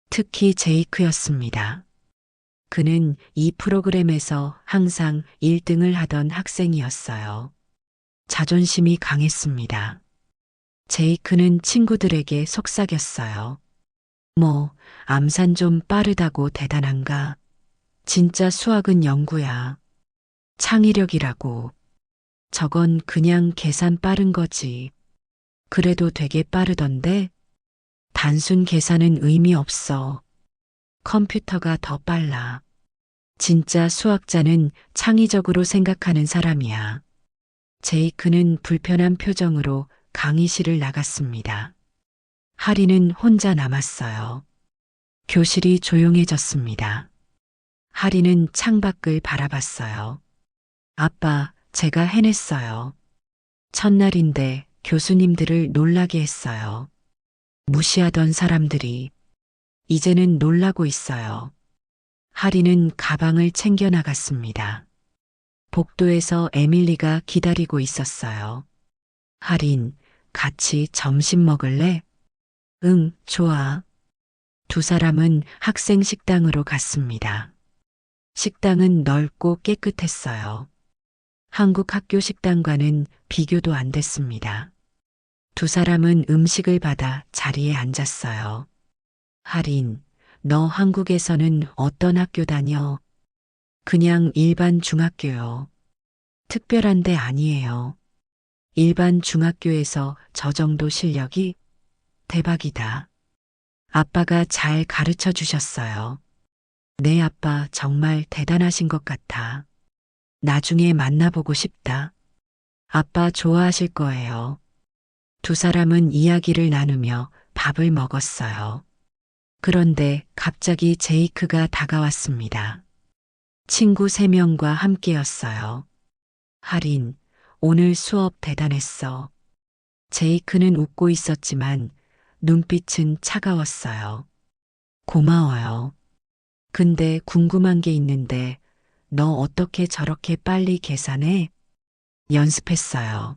특히 제이크였습니다. 그는 이 프로그램에서 항상 1등을 하던 학생이었어요. 자존심이 강했습니다. 제이크는 친구들에게 속삭였어요. 뭐, 암산 좀 빠르다고 대단한가? 진짜 수학은 연구야. 창의력이라고. 저건 그냥 계산 빠른 거지. 그래도 되게 빠르던데? 단순 계산은 의미 없어. 컴퓨터가 더 빨라. 진짜 수학자는 창의적으로 생각하는 사람이야. 제이크는 불편한 표정으로 강의실을 나갔습니다. 하리는 혼자 남았어요. 교실이 조용해졌습니다. 하리는 창밖을 바라봤어요. 아빠, 제가 해냈어요. 첫날인데 교수님들을 놀라게 했어요. 무시하던 사람들이 이제는 놀라고 있어요. 하리는 가방을 챙겨 나갔습니다. 복도에서 에밀리가 기다리고 있었어요. 하린, 같이 점심 먹을래? 응, 좋아. 두 사람은 학생 식당으로 갔습니다. 식당은 넓고 깨끗했어요. 한국 학교 식당과는 비교도 안 됐습니다. 두 사람은 음식을 받아 자리에 앉았어요. 하린, 너 한국에서는 어떤 학교 다녀? 그냥 일반 중학교요. 특별한 데 아니에요. 일반 중학교에서 저 정도 실력이 대박이다. 아빠가 잘 가르쳐 주셨어요. 내 아빠 정말 대단하신 것 같아. 나중에 만나보고 싶다. 아빠 좋아하실 거예요. 두 사람은 이야기를 나누며 밥을 먹었어요. 그런데 갑자기 제이크가 다가왔습니다. 친구 3명과 함께였어요. 하린, 오늘 수업 대단했어. 제이크는 웃고 있었지만 눈빛은 차가웠어요. 고마워요. 근데 궁금한 게 있는데 너 어떻게 저렇게 빨리 계산해? 연습했어요.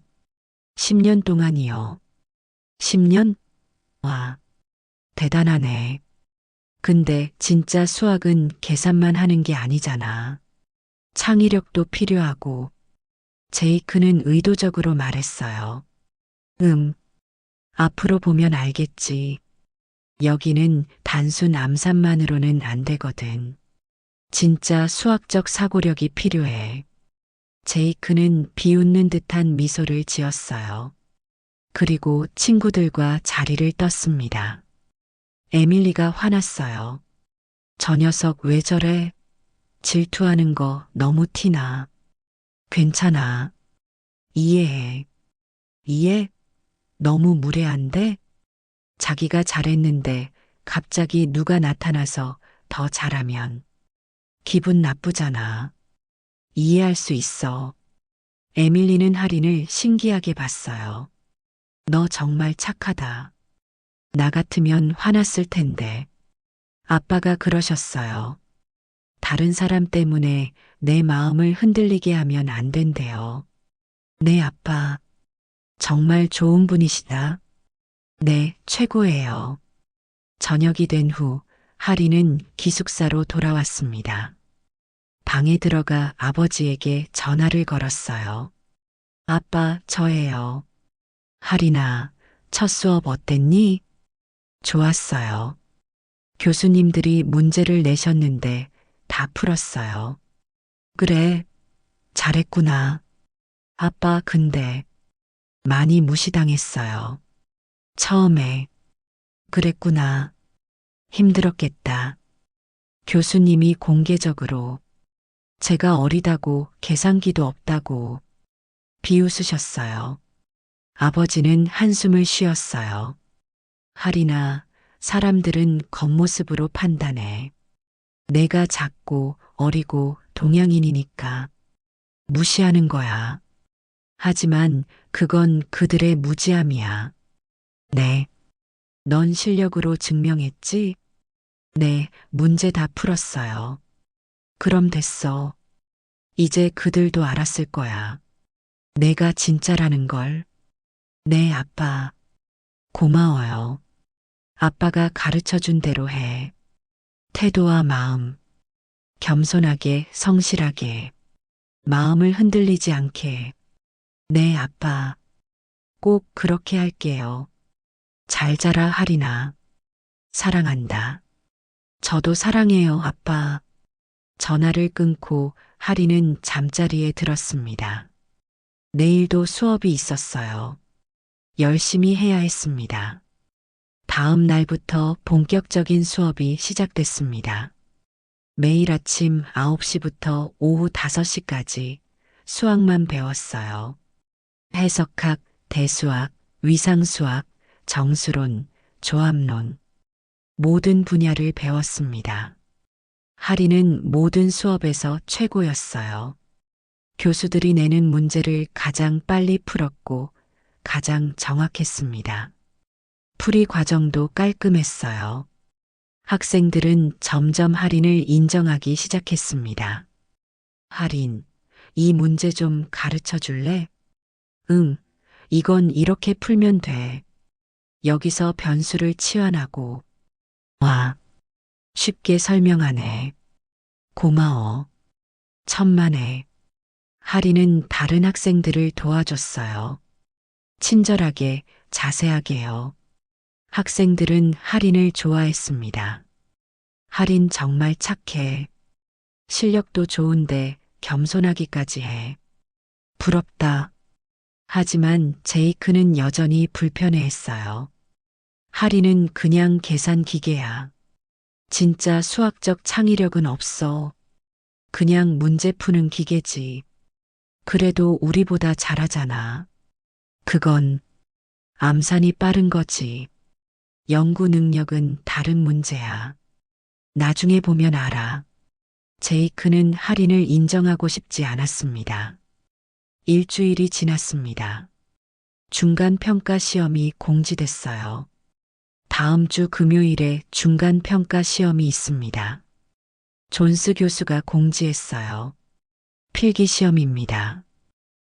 10년 동안이요. 10년? 와, 대단하네. 근데 진짜 수학은 계산만 하는 게 아니잖아. 창의력도 필요하고. 제이크는 의도적으로 말했어요. 앞으로 보면 알겠지. 여기는 단순 암산만으로는 안 되거든. 진짜 수학적 사고력이 필요해. 제이크는 비웃는 듯한 미소를 지었어요. 그리고 친구들과 자리를 떴습니다. 에밀리가 화났어요. 저 녀석 왜 저래? 질투하는 거 너무 티나. 괜찮아. 이해해. 이해? 너무 무례한데? 자기가 잘했는데 갑자기 누가 나타나서 더 잘하면 기분 나쁘잖아. 이해할 수 있어. 에밀리는 할인을 신기하게 봤어요. 너 정말 착하다. 나 같으면 화났을 텐데. 아빠가 그러셨어요. 다른 사람 때문에 내 마음을 흔들리게 하면 안 된대요. 네, 아빠. 정말 좋은 분이시다. 네, 최고예요. 저녁이 된 후 하리는 기숙사로 돌아왔습니다. 방에 들어가 아버지에게 전화를 걸었어요. 아빠, 저예요. 하리나, 첫 수업 어땠니? 좋았어요. 교수님들이 문제를 내셨는데 다 풀었어요. 그래, 잘했구나. 아빠, 근데 많이 무시당했어요. 처음에. 그랬구나. 힘들었겠다. 교수님이 공개적으로 제가 어리다고 계산기도 없다고 비웃으셨어요. 아버지는 한숨을 쉬었어요. 하리나, 사람들은 겉모습으로 판단해. 내가 작고 어리고 동양인이니까 무시하는 거야. 하지만 그건 그들의 무지함이야. 네. 넌 실력으로 증명했지? 네, 문제 다 풀었어요. 그럼 됐어. 이제 그들도 알았을 거야. 내가 진짜라는 걸. 네, 아빠. 고마워요. 아빠가 가르쳐 준 대로 해. 태도와 마음. 겸손하게, 성실하게. 마음을 흔들리지 않게. 네, 아빠. 꼭 그렇게 할게요. 잘 자라, 하리나. 사랑한다. 저도 사랑해요, 아빠. 전화를 끊고 하리는 잠자리에 들었습니다. 내일도 수업이 있었어요. 열심히 해야 했습니다. 다음 날부터 본격적인 수업이 시작됐습니다. 매일 아침 9시부터 오후 5시까지 수학만 배웠어요. 해석학, 대수학, 위상수학, 정수론, 조합론, 모든 분야를 배웠습니다. 하리는 모든 수업에서 최고였어요. 교수들이 내는 문제를 가장 빨리 풀었고 가장 정확했습니다. 풀이 과정도 깔끔했어요. 학생들은 점점 할인을 인정하기 시작했습니다. 할인, 이 문제 좀 가르쳐 줄래? 응, 이건 이렇게 풀면 돼. 여기서 변수를 치환하고. 와, 쉽게 설명하네. 고마워. 천만에. 할인은 다른 학생들을 도와줬어요. 친절하게, 자세하게요. 학생들은 할인을 좋아했습니다. 할인 정말 착해. 실력도 좋은데 겸손하기까지 해. 부럽다. 하지만 제이크는 여전히 불편해했어요. 할인은 그냥 계산 기계야. 진짜 수학적 창의력은 없어. 그냥 문제 푸는 기계지. 그래도 우리보다 잘하잖아. 그건 암산이 빠른 거지. 연구 능력은 다른 문제야. 나중에 보면 알아. 제이크는 할인을 인정하고 싶지 않았습니다. 일주일이 지났습니다. 중간 평가 시험이 공지됐어요. 다음 주 금요일에 중간 평가 시험이 있습니다. 존스 교수가 공지했어요. 필기 시험입니다.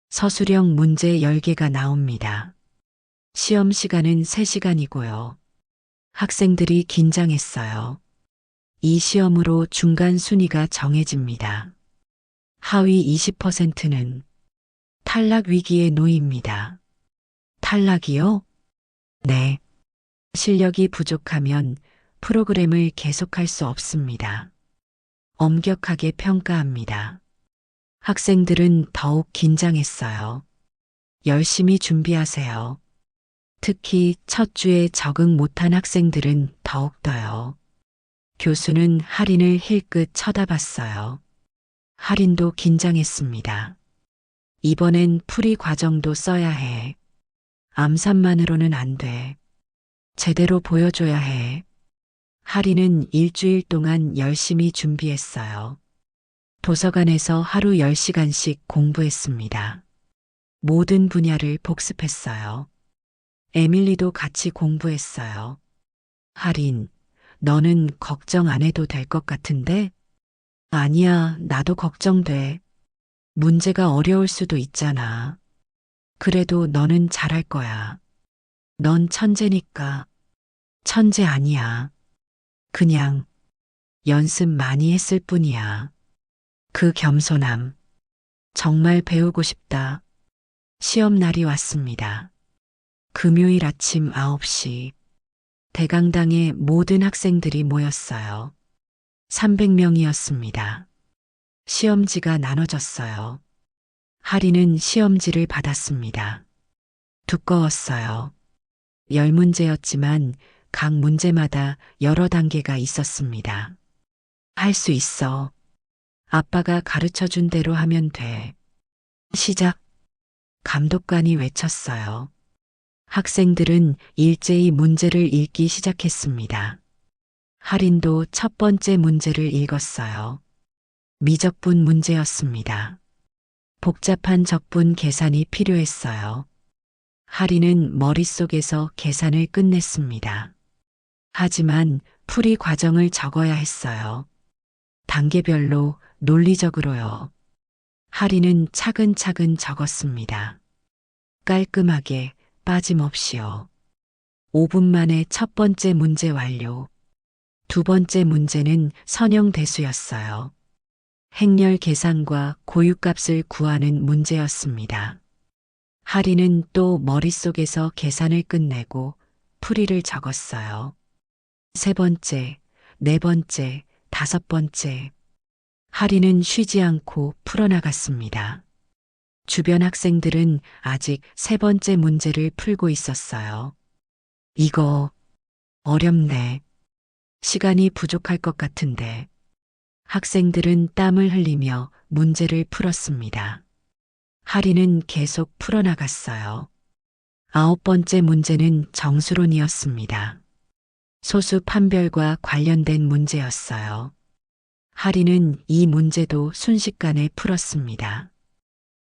서술형 문제 10개가 나옵니다. 시험 시간은 3시간이고요. 학생들이 긴장했어요. 이 시험으로 중간 순위가 정해집니다. 하위 20%는 탈락 위기에 놓입니다. 탈락이요? 네. 실력이 부족하면 프로그램을 계속할 수 없습니다. 엄격하게 평가합니다. 학생들은 더욱 긴장했어요. 열심히 준비하세요. 특히 첫 주에 적응 못한 학생들은 더욱더요. 교수는 할인을 힐끗 쳐다봤어요. 할인도 긴장했습니다. 이번엔 풀이 과정도 써야 해. 암산만으로는 안 돼. 제대로 보여줘야 해. 할인은 일주일 동안 열심히 준비했어요. 도서관에서 하루 10시간씩 공부했습니다. 모든 분야를 복습했어요. 에밀리도 같이 공부했어요. 할인, 너는 걱정 안 해도 될 것 같은데? 아니야, 나도 걱정돼. 문제가 어려울 수도 있잖아. 그래도 너는 잘할 거야. 넌 천재니까. 천재 아니야. 그냥 연습 많이 했을 뿐이야. 그 겸손함. 정말 배우고 싶다. 시험 날이 왔습니다. 금요일 아침 9시. 대강당에 모든 학생들이 모였어요. 300명이었습니다. 시험지가 나눠졌어요. 할인은 시험지를 받았습니다. 두꺼웠어요. 10문제였지만 각 문제마다 여러 단계가 있었습니다. 할 수 있어. 아빠가 가르쳐 준 대로 하면 돼. 시작. 감독관이 외쳤어요. 학생들은 일제히 문제를 읽기 시작했습니다. 할인도 첫 번째 문제를 읽었어요. 미적분 문제였습니다. 복잡한 적분 계산이 필요했어요. 할인은 머릿속에서 계산을 끝냈습니다. 하지만 풀이 과정을 적어야 했어요. 단계별로 논리적으로요. 할인은 차근차근 적었습니다. 깔끔하게 빠짐없이요. 5분 만에 첫 번째 문제 완료. 두 번째 문제는 선형대수였어요. 행렬 계산과 고유값을 구하는 문제였습니다. 할인은 또 머릿속에서 계산을 끝내고 풀이를 적었어요. 세 번째, 네 번째, 다섯 번째. 할인은 쉬지 않고 풀어나갔습니다. 주변 학생들은 아직 세 번째 문제를 풀고 있었어요. 이거 어렵네. 시간이 부족할 것 같은데. 학생들은 땀을 흘리며 문제를 풀었습니다. 할인은 계속 풀어나갔어요. 9번째 문제는 정수론이었습니다. 소수 판별과 관련된 문제였어요. 할인은 이 문제도 순식간에 풀었습니다.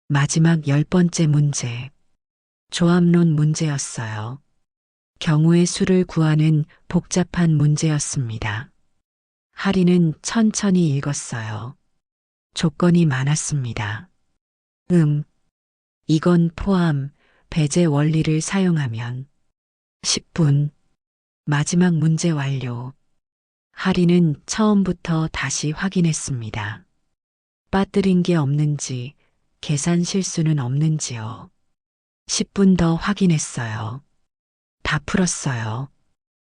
마지막 10번째 문제. 조합론 문제였어요. 경우의 수를 구하는 복잡한 문제였습니다. 할인은 천천히 읽었어요. 조건이 많았습니다. 이건 포함, 배제 원리를 사용하면 10분. 마지막 문제 완료. 할인은 처음부터 다시 확인했습니다. 빠뜨린 게 없는지, 계산 실수는 없는지요. 10분 더 확인했어요. 다 풀었어요.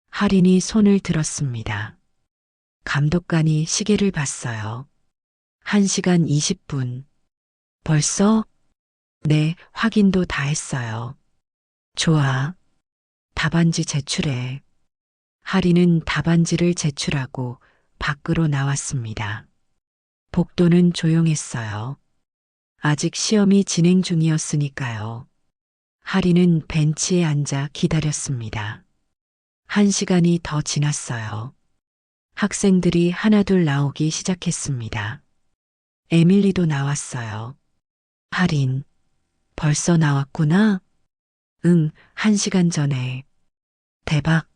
할인이 손을 들었습니다. 감독관이 시계를 봤어요. 1시간 20분. 벌써? 네, 확인도 다 했어요. 좋아. 답안지 제출해. 할인은 답안지를 제출하고 밖으로 나왔습니다. 복도는 조용했어요. 아직 시험이 진행 중이었으니까요. 할인은 벤치에 앉아 기다렸습니다. 1시간이 더 지났어요. 학생들이 하나둘 나오기 시작했습니다. 에밀리도 나왔어요. 할인, 벌써 나왔구나? 응, 1시간 전에. 대박.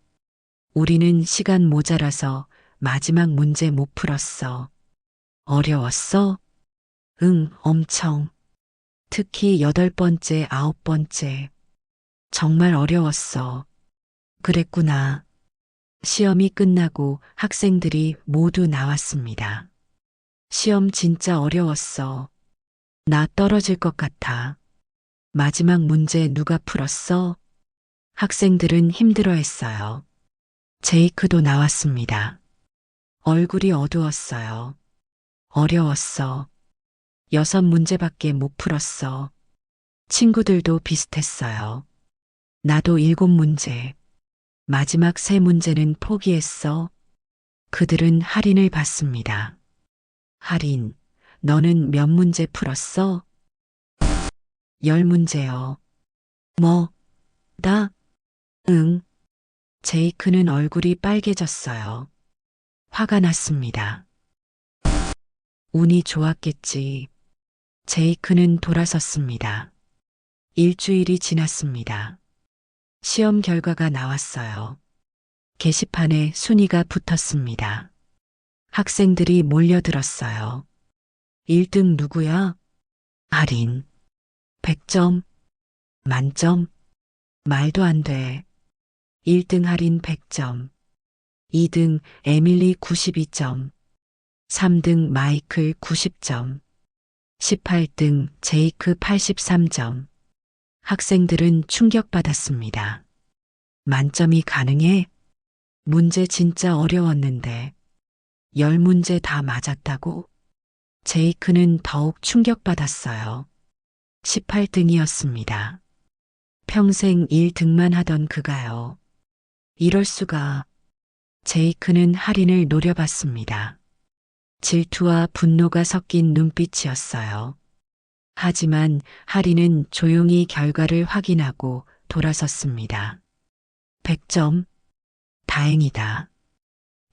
우리는 시간 모자라서 마지막 문제 못 풀었어. 어려웠어? 응, 엄청. 특히 8번째, 9번째. 정말 어려웠어. 그랬구나. 시험이 끝나고 학생들이 모두 나왔습니다. 시험 진짜 어려웠어. 나 떨어질 것 같아. 마지막 문제 누가 풀었어? 학생들은 힘들어했어요. 제이크도 나왔습니다. 얼굴이 어두웠어요. 어려웠어. 6문제밖에 못 풀었어. 친구들도 비슷했어요. 나도 7문제. 마지막 3문제는 포기했어. 그들은 할인을 받습니다. 할인, 너는 몇 문제 풀었어? 10문제요. 뭐, 나? 응. 제이크는 얼굴이 빨개졌어요. 화가 났습니다. 운이 좋았겠지. 제이크는 돌아섰습니다. 일주일이 지났습니다. 시험 결과가 나왔어요. 게시판에 순위가 붙었습니다. 학생들이 몰려들었어요. 1등 누구야? 할인. 100점. 만점. 말도 안 돼. 1등 할인 100점. 2등 에밀리 92점. 3등 마이클 90점. 18등 제이크 83점. 학생들은 충격받았습니다. 만점이 가능해? 문제 진짜 어려웠는데 10문제 다 맞았다고? 제이크는 더욱 충격받았어요. 18등이었습니다. 평생 1등만 하던 그가요. 이럴 수가. 제이크는 할인을 노려봤습니다. 질투와 분노가 섞인 눈빛이었어요. 하지만 할인은 조용히 결과를 확인하고 돌아섰습니다. 100점. 다행이다.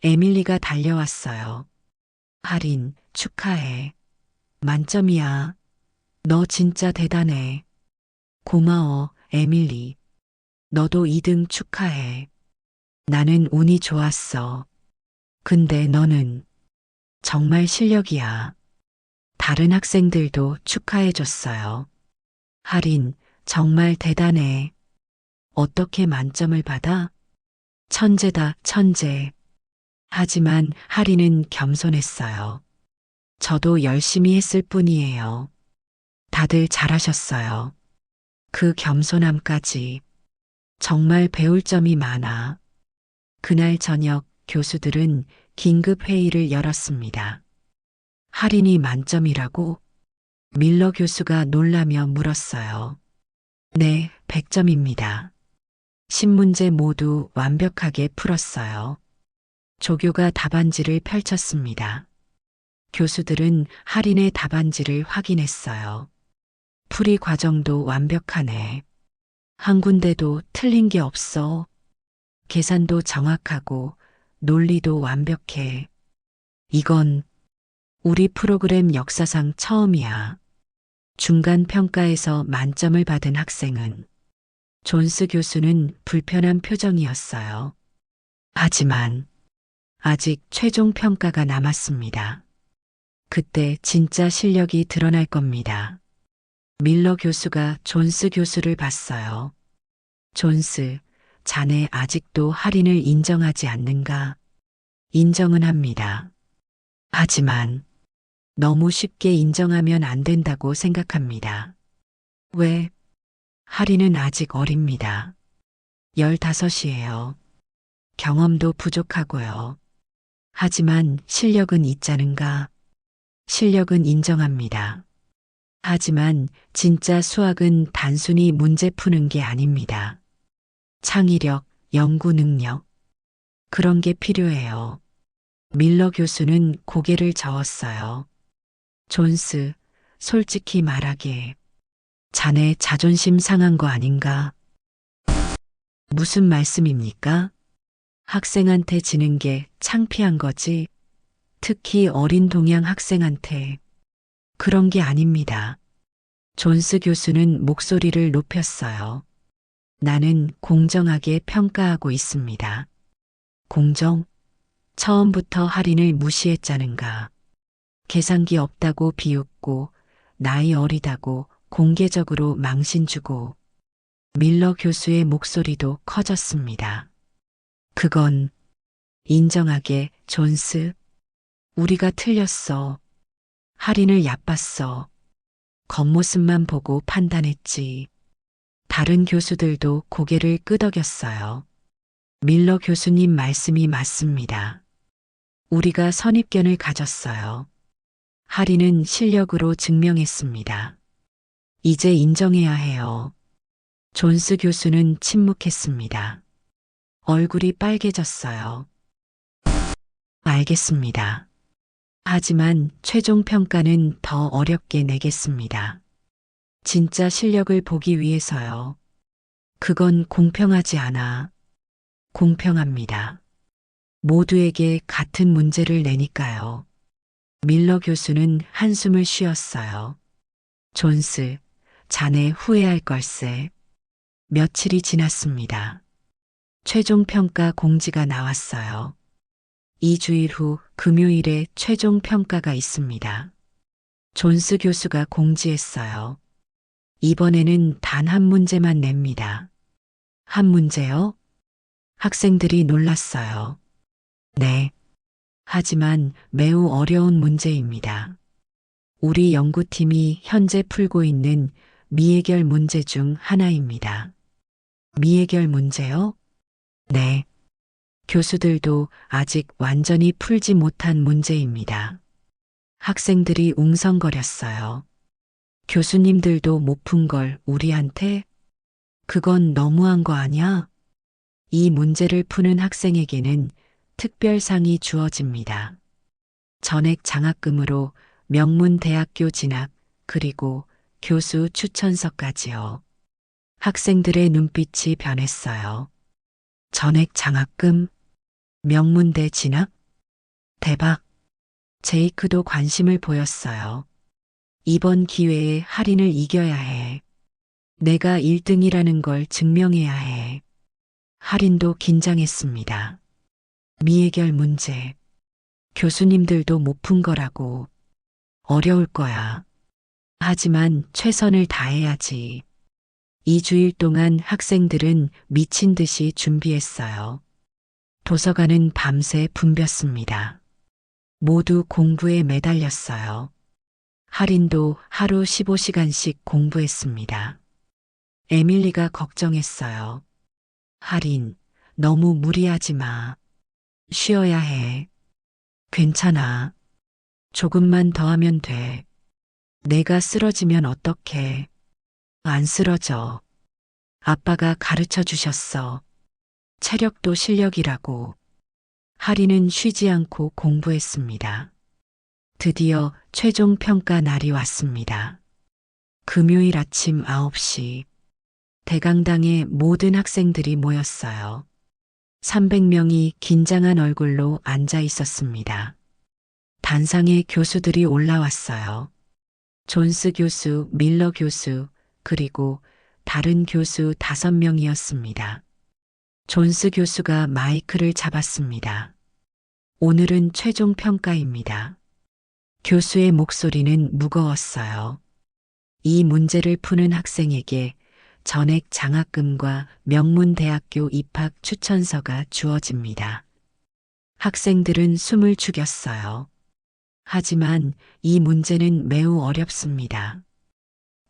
에밀리가 달려왔어요. 할인, 축하해. 만점이야. 너 진짜 대단해. 고마워, 에밀리. 너도 2등 축하해. 나는 운이 좋았어. 근데 너는 정말 실력이야. 다른 학생들도 축하해줬어요. 할인, 정말 대단해. 어떻게 만점을 받아? 천재다, 천재. 하지만 할인은 겸손했어요. 저도 열심히 했을 뿐이에요. 다들 잘하셨어요. 그 겸손함까지. 정말 배울 점이 많아. 그날 저녁 교수들은 긴급 회의를 열었습니다. 할인이 만점이라고? 밀러 교수가 놀라며 물었어요. 네, 100점입니다. 10문제 모두 완벽하게 풀었어요. 조교가 답안지를 펼쳤습니다. 교수들은 할인의 답안지를 확인했어요. 풀이 과정도 완벽하네. 한 군데도 틀린 게 없어. 계산도 정확하고 논리도 완벽해. 이건 우리 프로그램 역사상 처음이야. 중간 평가에서 만점을 받은 학생은 존스 교수는 불편한 표정이었어요. 하지만 아직 최종 평가가 남았습니다. 그때 진짜 실력이 드러날 겁니다. 밀러 교수가 존스 교수를 봤어요. 존스, 자네 아직도 할인을 인정하지 않는가? 인정은 합니다. 하지만 너무 쉽게 인정하면 안 된다고 생각합니다. 왜? 할인은 아직 어립니다. 15이에요. 경험도 부족하고요. 하지만 실력은 있자는가? 실력은 인정합니다. 하지만 진짜 수학은 단순히 문제 푸는 게 아닙니다. 창의력, 연구 능력, 그런 게 필요해요. 밀러 교수는 고개를 저었어요. 존스, 솔직히 말하게. 자네 자존심 상한 거 아닌가? 무슨 말씀입니까? 학생한테 지는 게 창피한 거지. 특히 어린 동양 학생한테. 그런 게 아닙니다. 존스 교수는 목소리를 높였어요. 나는 공정하게 평가하고 있습니다. 공정? 처음부터 할인을 무시했자는가. 계산기 없다고 비웃고 나이 어리다고 공개적으로 망신 주고 밀러 교수의 목소리도 커졌습니다. 그건 인정하게 존스. 우리가 틀렸어. 할인을 얕봤어. 겉모습만 보고 판단했지. 다른 교수들도 고개를 끄덕였어요. 밀러 교수님 말씀이 맞습니다. 우리가 선입견을 가졌어요. 할인은 실력으로 증명했습니다. 이제 인정해야 해요. 존스 교수는 침묵했습니다. 얼굴이 빨개졌어요. 알겠습니다. 하지만 최종 평가는 더 어렵게 내겠습니다. 진짜 실력을 보기 위해서요. 그건 공평하지 않아. 공평합니다. 모두에게 같은 문제를 내니까요. 밀러 교수는 한숨을 쉬었어요. 존스, 자네 후회할 걸세. 며칠이 지났습니다. 최종 평가 공지가 나왔어요. 2주일 후 금요일에 최종 평가가 있습니다. 존스 교수가 공지했어요. 이번에는 단 한 문제만 냅니다. 한 문제요? 학생들이 놀랐어요. 네. 하지만 매우 어려운 문제입니다. 우리 연구팀이 현재 풀고 있는 미해결 문제 중 하나입니다. 미해결 문제요? 네. 교수들도 아직 완전히 풀지 못한 문제입니다. 학생들이 웅성거렸어요. 교수님들도 못 푼 걸 우리한테? 그건 너무한 거 아니야? 이 문제를 푸는 학생에게는 특별상이 주어집니다. 전액 장학금으로 명문대학교 진학, 그리고 교수 추천서까지요. 학생들의 눈빛이 변했어요. 전액 장학금? 명문대 진학? 대박! 제이크도 관심을 보였어요. 이번 기회에 할인을 이겨야 해. 내가 1등이라는 걸 증명해야 해. 할인도 긴장했습니다. 미해결 문제. 교수님들도 못 푼 거라고. 어려울 거야. 하지만 최선을 다해야지. 2주일 동안 학생들은 미친 듯이 준비했어요. 도서관은 밤새 붐볐습니다. 모두 공부에 매달렸어요. 할인도 하루 15시간씩 공부했습니다. 에밀리가 걱정했어요. 할인, 너무 무리하지 마. 쉬어야 해. 괜찮아. 조금만 더 하면 돼. 내가 쓰러지면 어떡해. 안 쓰러져. 아빠가 가르쳐 주셨어. 체력도 실력이라고. 할인은 쉬지 않고 공부했습니다. 드디어 최종 평가 날이 왔습니다. 금요일 아침 9시. 대강당에 모든 학생들이 모였어요. 300명이 긴장한 얼굴로 앉아 있었습니다. 단상에 교수들이 올라왔어요. 존스 교수, 밀러 교수, 그리고 다른 교수 5명이었습니다. 존스 교수가 마이크를 잡았습니다. 오늘은 최종 평가입니다. 교수의 목소리는 무거웠어요. 이 문제를 푸는 학생에게 전액 장학금과 명문대학교 입학 추천서가 주어집니다. 학생들은 숨을 죽였어요. 하지만 이 문제는 매우 어렵습니다.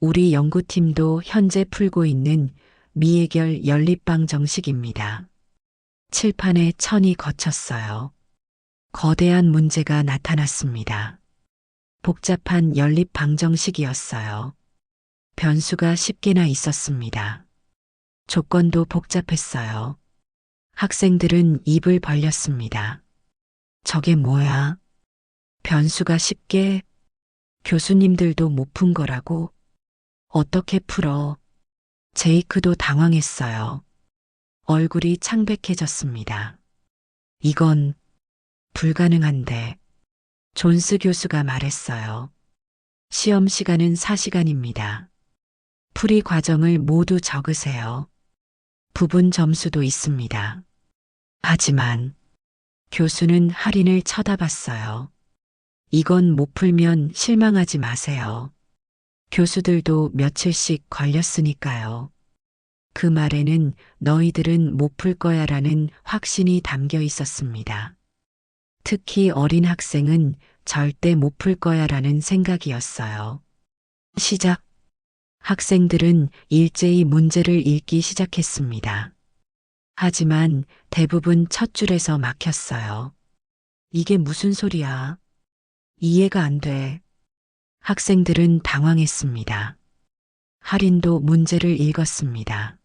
우리 연구팀도 현재 풀고 있는 미해결 연립방 정식입니다. 칠판에 천이 거쳤어요. 거대한 문제가 나타났습니다. 복잡한 연립 방정식이었어요. 변수가 10개나 있었습니다. 조건도 복잡했어요. 학생들은 입을 벌렸습니다. 저게 뭐야? 변수가 10개? 교수님들도 못 푼 거라고? 어떻게 풀어? 제이크도 당황했어요. 얼굴이 창백해졌습니다. 이건 불가능한데. 존스 교수가 말했어요. 시험 시간은 4시간입니다. 풀이 과정을 모두 적으세요. 부분 점수도 있습니다. 하지만 교수는 할인을 쳐다봤어요. 이건 못 풀면 실망하지 마세요. 교수들도 며칠씩 걸렸으니까요. 그 말에는 너희들은 못 풀 거야라는 확신이 담겨 있었습니다. 특히 어린 학생은 절대 못 풀 거야라는 생각이었어요. 시작. 학생들은 일제히 문제를 읽기 시작했습니다. 하지만 대부분 첫 줄에서 막혔어요. 이게 무슨 소리야? 이해가 안 돼. 학생들은 당황했습니다. 할인도 문제를 읽었습니다.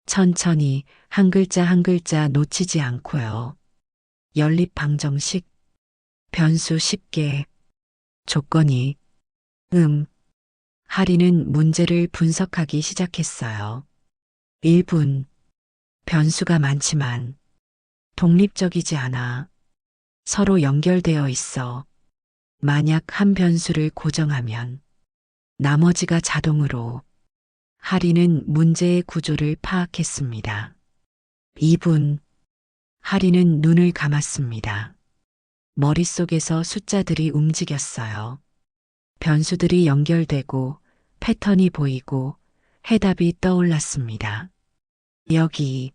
천천히 한 글자 한 글자 놓치지 않고요. 연립 방정식, 변수 10개. 조건이 할인은 문제를 분석하기 시작했어요. 1분. 변수가 많지만 독립적이지 않아. 서로 연결되어 있어. 만약 한 변수를 고정하면 나머지가 자동으로. 할인은 문제의 구조를 파악했습니다. 2분. 할인은 눈을 감았습니다. 머릿속에서 숫자들이 움직였어요. 변수들이 연결되고 패턴이 보이고 해답이 떠올랐습니다. 여기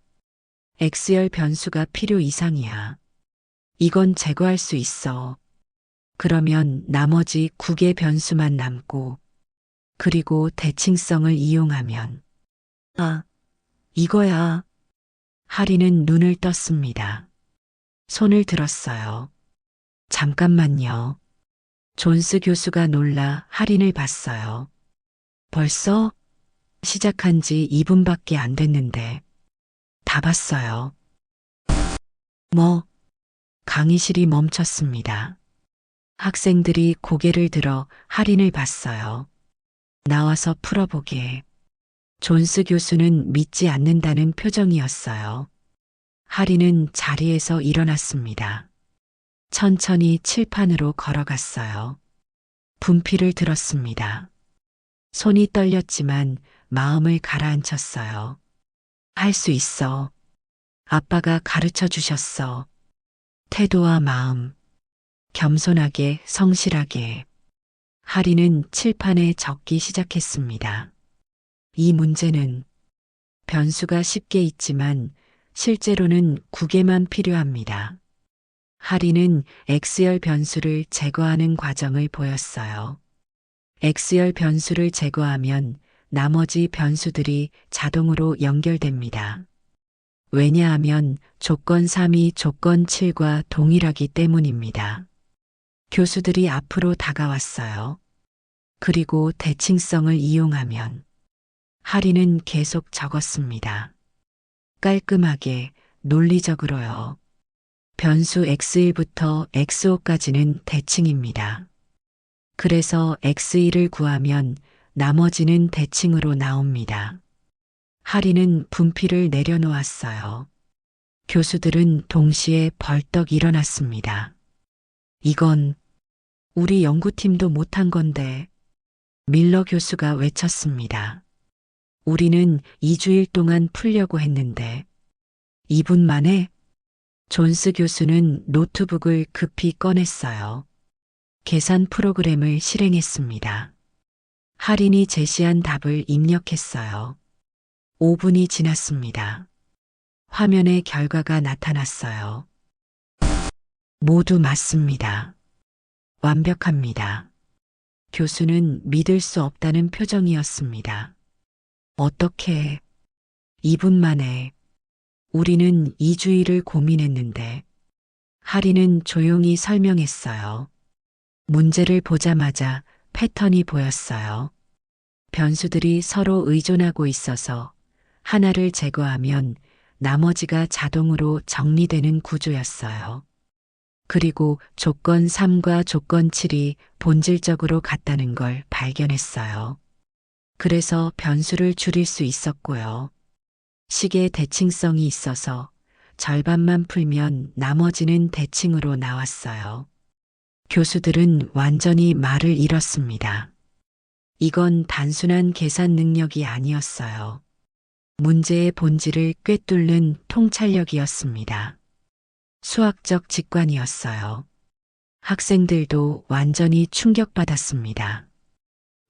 X열 변수가 필요 이상이야. 이건 제거할 수 있어. 그러면 나머지 9개 변수만 남고 그리고 대칭성을 이용하면 이거야. 할인은 눈을 떴습니다. 손을 들었어요. 잠깐만요. 존스 교수가 놀라 할인을 봤어요. 벌써? 시작한 지 2분밖에 안 됐는데. 다 봤어요. 강의실이 멈췄습니다. 학생들이 고개를 들어 할인을 봤어요. 나와서 풀어보게. 존스 교수는 믿지 않는다는 표정이었어요. 할인은 자리에서 일어났습니다. 천천히 칠판으로 걸어갔어요. 분필을 들었습니다. 손이 떨렸지만 마음을 가라앉혔어요. 할 수 있어. 아빠가 가르쳐 주셨어. 태도와 마음. 겸손하게, 성실하게. 할인은 칠판에 적기 시작했습니다. 이 문제는 변수가 10개 있지만 실제로는 9개만 필요합니다. 할인은 X열 변수를 제거하는 과정을 보였어요. X열 변수를 제거하면 나머지 변수들이 자동으로 연결됩니다. 왜냐하면 조건 3이 조건 7과 동일하기 때문입니다. 교수들이 앞으로 다가왔어요. 그리고 대칭성을 이용하면 할인은 계속 적었습니다. 깔끔하게, 논리적으로요. 변수 X1부터 X5까지는 대칭입니다. 그래서 X1을 구하면 나머지는 대칭으로 나옵니다. 할인은 분필을 내려놓았어요. 교수들은 동시에 벌떡 일어났습니다. 이건 우리 연구팀도 못한 건데, 밀러 교수가 외쳤습니다. 우리는 2주일 동안 풀려고 했는데, 2분 만에 존스 교수는 노트북을 급히 꺼냈어요. 계산 프로그램을 실행했습니다. 할인이 제시한 답을 입력했어요. 5분이 지났습니다. 화면에 결과가 나타났어요. 모두 맞습니다. 완벽합니다. 교수는 믿을 수 없다는 표정이었습니다. 어떻게 2분 만에 우리는 2주일을 고민했는데 할인은 조용히 설명했어요. 문제를 보자마자 패턴이 보였어요. 변수들이 서로 의존하고 있어서 하나를 제거하면 나머지가 자동으로 정리되는 구조였어요. 그리고 조건 3과 조건 7이 본질적으로 같다는 걸 발견했어요. 그래서 변수를 줄일 수 있었고요. 식의 대칭성이 있어서 절반만 풀면 나머지는 대칭으로 나왔어요. 교수들은 완전히 말을 잃었습니다. 이건 단순한 계산 능력이 아니었어요. 문제의 본질을 꿰뚫는 통찰력이었습니다. 수학적 직관이었어요. 학생들도 완전히 충격받았습니다.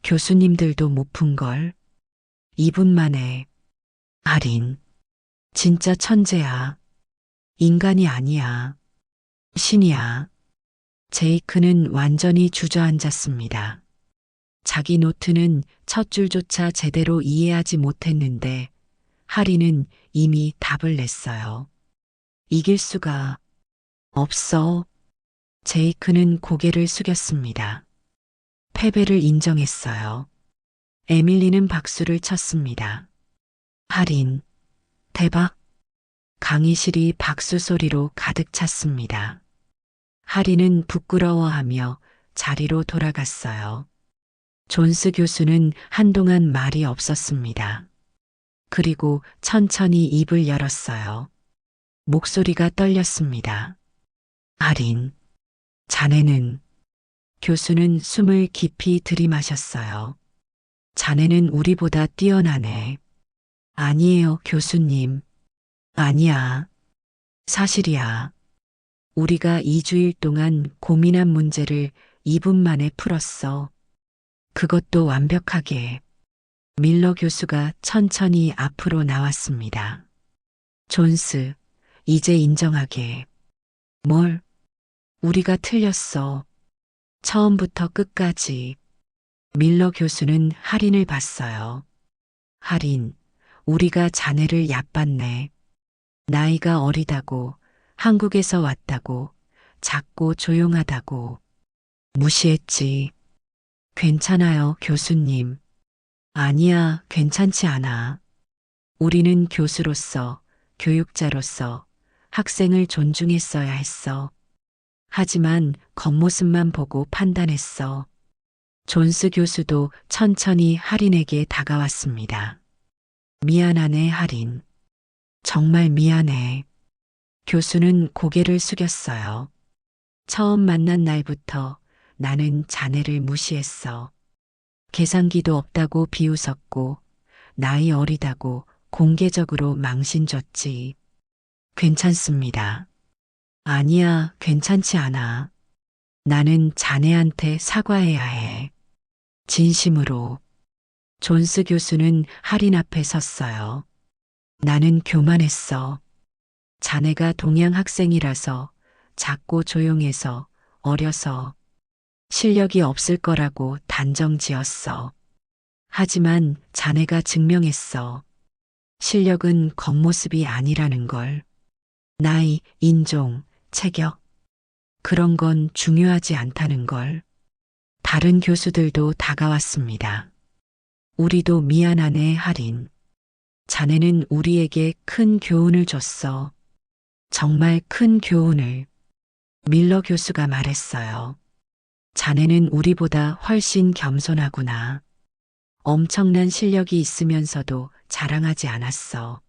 교수님들도 못 푼 걸. 2분 만에 할인. 진짜 천재야. 인간이 아니야. 신이야. 제이크는 완전히 주저앉았습니다. 자기 노트는 첫 줄조차 제대로 이해하지 못했는데 할인은 이미 답을 냈어요. 이길 수가 없어. 제이크는 고개를 숙였습니다. 패배를 인정했어요. 에밀리는 박수를 쳤습니다. 할인, 대박. 강의실이 박수 소리로 가득 찼습니다. 하리는 부끄러워하며 자리로 돌아갔어요. 존스 교수는 한동안 말이 없었습니다. 그리고 천천히 입을 열었어요. 목소리가 떨렸습니다. 하린, 자네는, 교수는 숨을 깊이 들이마셨어요. 자네는 우리보다 뛰어나네. 아니에요, 교수님. 아니야. 사실이야. 우리가 2주일 동안 고민한 문제를 2분 만에 풀었어. 그것도 완벽하게. 밀러 교수가 천천히 앞으로 나왔습니다. 존스, 이제 인정하게. 뭘? 우리가 틀렸어. 처음부터 끝까지. 밀러 교수는 할인을 봤어요. 할인, 우리가 자네를 얕봤네. 나이가 어리다고, 한국에서 왔다고, 작고 조용하다고. 무시했지. 괜찮아요, 교수님. 아니야, 괜찮지 않아. 우리는 교수로서, 교육자로서 학생을 존중했어야 했어. 하지만 겉모습만 보고 판단했어. 존스 교수도 천천히 할인에게 다가왔습니다. 미안하네, 할인. 정말 미안해. 교수는 고개를 숙였어요. 처음 만난 날부터 나는 자네를 무시했어. 계산기도 없다고 비웃었고, 나이 어리다고 공개적으로 망신 줬지. 괜찮습니다. 아니야, 괜찮지 않아. 나는 자네한테 사과해야 해. 진심으로. 존스 교수는 할인 앞에 섰어요. 나는 교만했어. 자네가 동양 학생이라서, 작고 조용해서, 어려서, 실력이 없을 거라고 단정 지었어. 하지만 자네가 증명했어. 실력은 겉모습이 아니라는 걸. 나이, 인종, 체격. 그런 건 중요하지 않다는 걸. 다른 교수들도 다가왔습니다. 우리도 미안하네, 할인. 자네는 우리에게 큰 교훈을 줬어. 정말 큰 교훈을. 밀러 교수가 말했어요. 자네는 우리보다 훨씬 겸손하구나. 엄청난 실력이 있으면서도 자랑하지 않았어.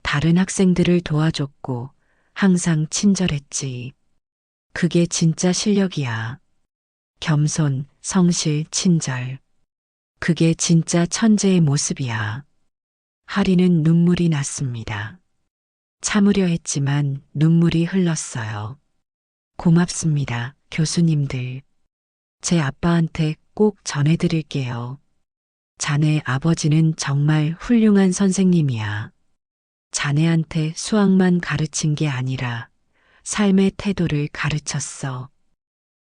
다른 학생들을 도와줬고 항상 친절했지. 그게 진짜 실력이야. 겸손, 성실, 친절. 그게 진짜 천재의 모습이야. 하리는 눈물이 났습니다. 참으려 했지만 눈물이 흘렀어요. 고맙습니다, 교수님들. 제 아빠한테 꼭 전해드릴게요. 자네 아버지는 정말 훌륭한 선생님이야. 자네한테 수학만 가르친 게 아니라 삶의 태도를 가르쳤어.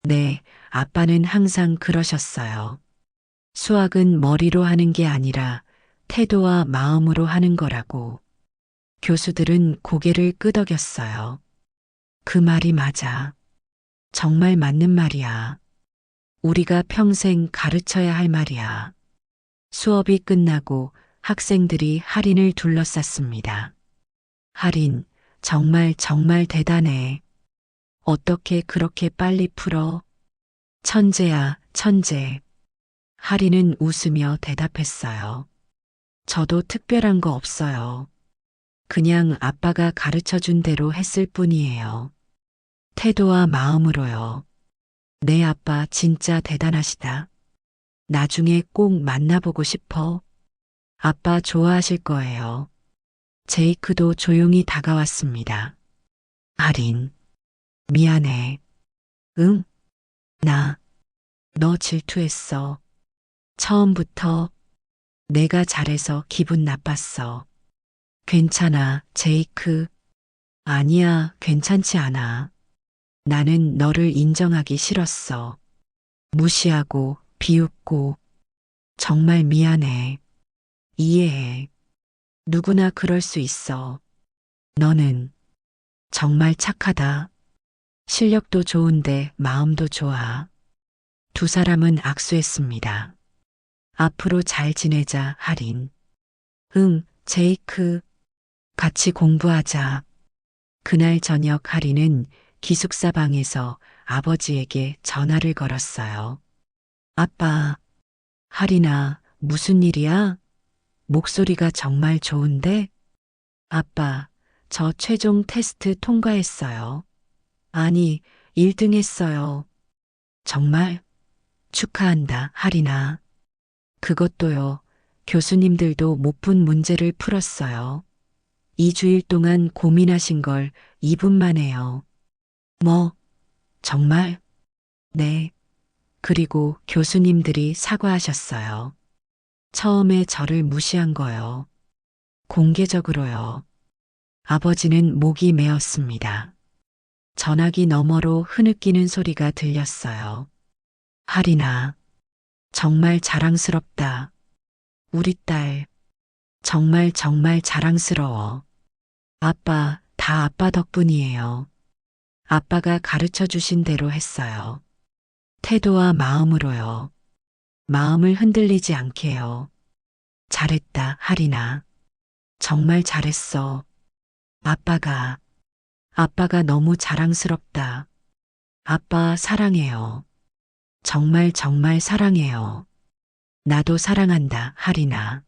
네, 아빠는 항상 그러셨어요. 수학은 머리로 하는 게 아니라 태도와 마음으로 하는 거라고. 교수들은 고개를 끄덕였어요. 그 말이 맞아. 정말 맞는 말이야. 우리가 평생 가르쳐야 할 말이야. 수업이 끝나고 학생들이 할인을 둘러쌌습니다. 할인, 정말 대단해. 어떻게 그렇게 빨리 풀어? 천재야, 천재. 할인은 웃으며 대답했어요. 저도 특별한 거 없어요. 그냥 아빠가 가르쳐 준 대로 했을 뿐이에요. 태도와 마음으로요. 내 아빠 진짜 대단하시다. 나중에 꼭 만나보고 싶어. 아빠 좋아하실 거예요. 제이크도 조용히 다가왔습니다. 할인, 미안해. 응? 너 질투했어. 처음부터 내가 잘해서 기분 나빴어. 괜찮아, 제이크. 아니야, 괜찮지 않아. 나는 너를 인정하기 싫었어. 무시하고, 비웃고. 정말 미안해. 이해해. 누구나 그럴 수 있어. 너는 정말 착하다. 실력도 좋은데 마음도 좋아. 두 사람은 악수했습니다. 앞으로 잘 지내자, 할인. 응, 제이크. 같이 공부하자. 그날 저녁 할인은 기숙사 방에서 아버지에게 전화를 걸었어요. 아빠, 할인아, 무슨 일이야? 목소리가 정말 좋은데? 아빠, 저 최종 테스트 통과했어요. 아니, 1등 했어요. 정말? 축하한다, 할인아. 그것도요. 교수님들도 못 푼 문제를 풀었어요. 2주일 동안 고민하신 걸 2분 만에요. 뭐, 정말? 네. 그리고 교수님들이 사과하셨어요. 처음에 저를 무시한 거요. 공개적으로요. 아버지는 목이 메었습니다. 전화기 너머로 흐느끼는 소리가 들렸어요. 할인아, 정말 자랑스럽다. 우리 딸, 정말 정말 자랑스러워. 아빠, 다 아빠 덕분이에요. 아빠가 가르쳐 주신 대로 했어요. 태도와 마음으로요. 마음을 흔들리지 않게요. 잘했다, 할인아. 정말 잘했어. 아빠가 너무 자랑스럽다. 아빠 사랑해요. 정말 정말 사랑해요. 나도 사랑한다, 할인아.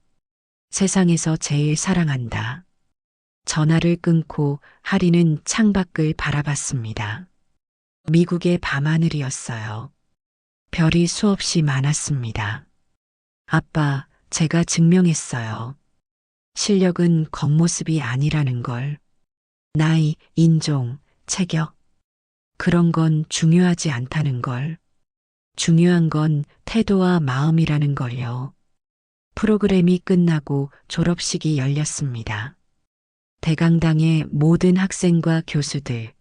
세상에서 제일 사랑한다. 전화를 끊고 할인은 창밖을 바라봤습니다. 미국의 밤하늘이었어요. 별이 수없이 많았습니다. 아빠, 제가 증명했어요. 실력은 겉모습이 아니라는 걸. 나이, 인종, 체격. 그런 건 중요하지 않다는 걸. 중요한 건 태도와 마음이라는 걸요. 프로그램이 끝나고 졸업식이 열렸습니다. 대강당의 모든 학생과 교수들,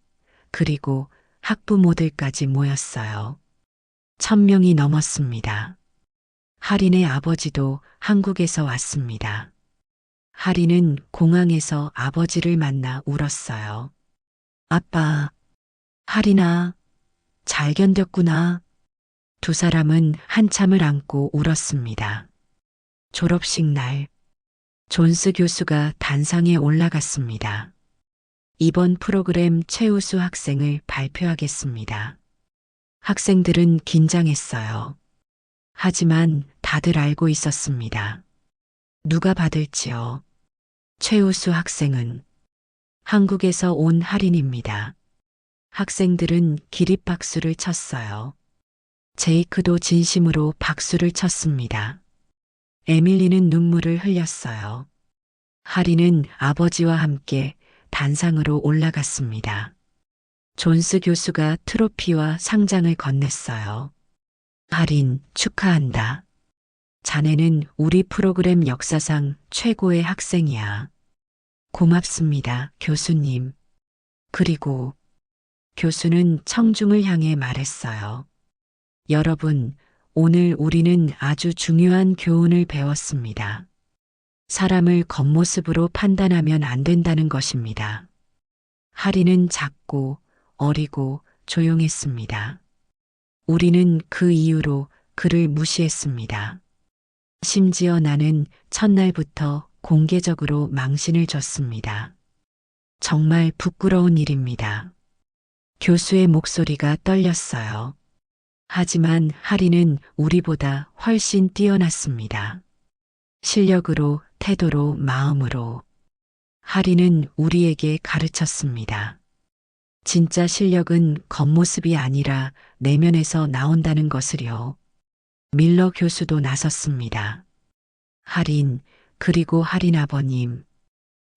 그리고 학부모들까지 모였어요. 1,000명이 넘었습니다. 할인의 아버지도 한국에서 왔습니다. 할인은 공항에서 아버지를 만나 울었어요. 아빠, 할인아, 잘 견뎠구나. 두 사람은 한참을 안고 울었습니다. 졸업식 날, 존스 교수가 단상에 올라갔습니다. 이번 프로그램 최우수 학생을 발표하겠습니다. 학생들은 긴장했어요. 하지만 다들 알고 있었습니다. 누가 받을지요? 최우수 학생은 한국에서 온 할인입니다. 학생들은 기립박수를 쳤어요. 제이크도 진심으로 박수를 쳤습니다. 에밀리는 눈물을 흘렸어요. 할인은 아버지와 함께 단상으로 올라갔습니다. 존스 교수가 트로피와 상장을 건넸어요. 할인, 축하한다. 자네는 우리 프로그램 역사상 최고의 학생이야. 고맙습니다, 교수님. 그리고 교수는 청중을 향해 말했어요. 여러분, 오늘 우리는 아주 중요한 교훈을 배웠습니다. 사람을 겉모습으로 판단하면 안 된다는 것입니다. 할인은 작고 어리고 조용했습니다. 우리는 그 이유로 그를 무시했습니다. 심지어 나는 첫날부터 공개적으로 망신을 줬습니다. 정말 부끄러운 일입니다. 교수의 목소리가 떨렸어요. 하지만 할인은 우리보다 훨씬 뛰어났습니다. 실력으로, 태도로, 마음으로. 할인은 우리에게 가르쳤습니다. 진짜 실력은 겉모습이 아니라 내면에서 나온다는 것을요. 밀러 교수도 나섰습니다. 할인, 그리고 할인 아버님.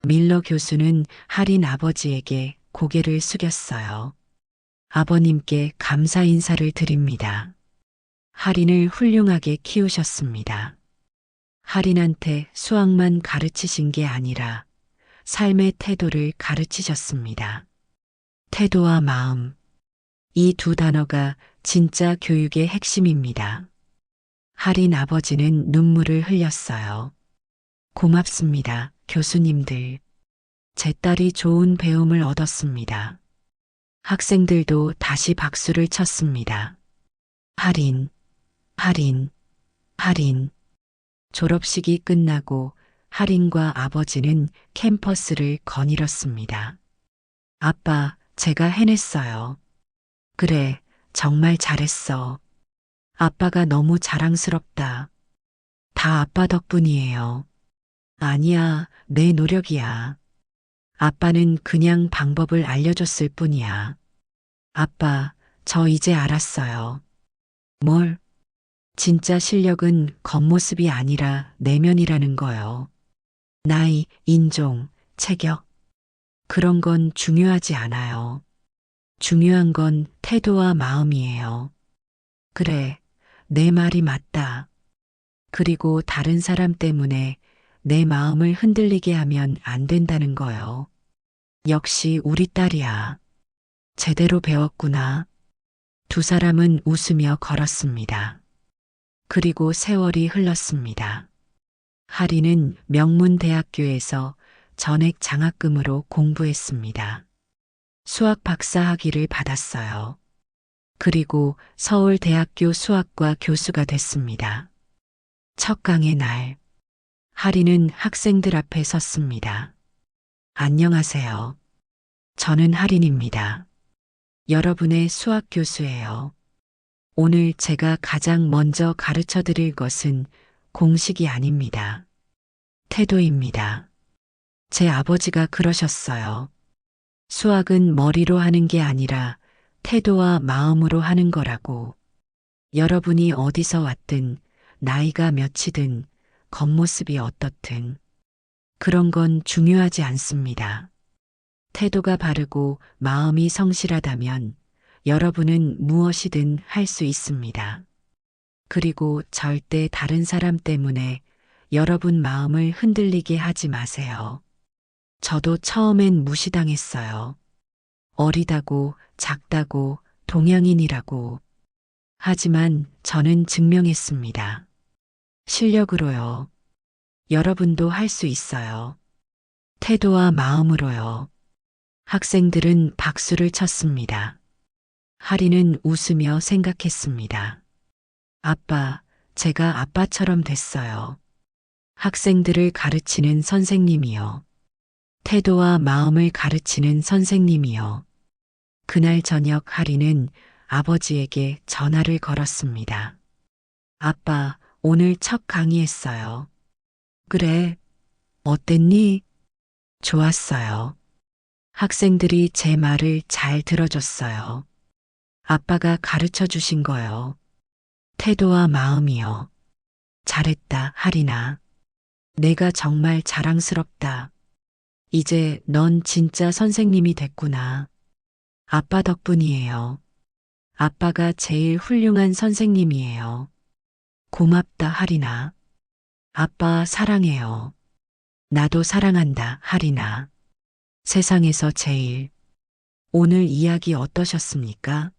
밀러 교수는 할인 아버지에게 고개를 숙였어요. 아버님께 감사 인사를 드립니다. 할인을 훌륭하게 키우셨습니다. 할인한테 수학만 가르치신 게 아니라 삶의 태도를 가르치셨습니다. 태도와 마음. 이 두 단어가 진짜 교육의 핵심입니다. 할인 아버지는 눈물을 흘렸어요. 고맙습니다, 교수님들. 제 딸이 좋은 배움을 얻었습니다. 학생들도 다시 박수를 쳤습니다. 할인, 할인, 할인. 졸업식이 끝나고 할인과 아버지는 캠퍼스를 거닐었습니다. 아빠, 제가 해냈어요. 그래, 정말 잘했어. 아빠가 너무 자랑스럽다. 다 아빠 덕분이에요. 아니야, 내 노력이야. 아빠는 그냥 방법을 알려줬을 뿐이야. 아빠, 저 이제 알았어요. 뭘? 진짜 실력은 겉모습이 아니라 내면이라는 거요. 나이, 인종, 체격. 그런 건 중요하지 않아요. 중요한 건 태도와 마음이에요. 그래, 내 말이 맞다. 그리고 다른 사람 때문에 내 마음을 흔들리게 하면 안 된다는 거요. 역시 우리 딸이야. 제대로 배웠구나. 두 사람은 웃으며 걸었습니다. 그리고 세월이 흘렀습니다. 하리는 명문대학교에서 전액 장학금으로 공부했습니다. 수학 박사 학위를 받았어요. 그리고 서울대학교 수학과 교수가 됐습니다. 첫 강의 날, 하리는 학생들 앞에 섰습니다. 안녕하세요. 저는 하린입니다. 여러분의 수학 교수예요. 오늘 제가 가장 먼저 가르쳐 드릴 것은 공식이 아닙니다. 태도입니다. 제 아버지가 그러셨어요. 수학은 머리로 하는 게 아니라 태도와 마음으로 하는 거라고. 여러분이 어디서 왔든, 나이가 몇이든, 겉모습이 어떻든, 그런 건 중요하지 않습니다. 태도가 바르고 마음이 성실하다면 여러분은 무엇이든 할 수 있습니다. 그리고 절대 다른 사람 때문에 여러분 마음을 흔들리게 하지 마세요. 저도 처음엔 무시당했어요. 어리다고, 작다고, 동양인이라고. 하지만 저는 증명했습니다. 실력으로요. 여러분도 할 수 있어요. 태도와 마음으로요. 학생들은 박수를 쳤습니다. 하리는 웃으며 생각했습니다. 아빠, 제가 아빠처럼 됐어요. 학생들을 가르치는 선생님이요. 태도와 마음을 가르치는 선생님이요. 그날 저녁 하리는 아버지에게 전화를 걸었습니다. 아빠, 오늘 첫 강의했어요. 그래, 어땠니? 좋았어요. 학생들이 제 말을 잘 들어줬어요. 아빠가 가르쳐 주신 거요. 태도와 마음이요. 잘했다, 하리나. 내가 정말 자랑스럽다. 이제 넌 진짜 선생님이 됐구나. 아빠 덕분이에요. 아빠가 제일 훌륭한 선생님이에요. 고맙다, 하리나. 아빠 사랑해요. 나도 사랑한다, 하리나. 세상에서 제일. 오늘 이야기 어떠셨습니까?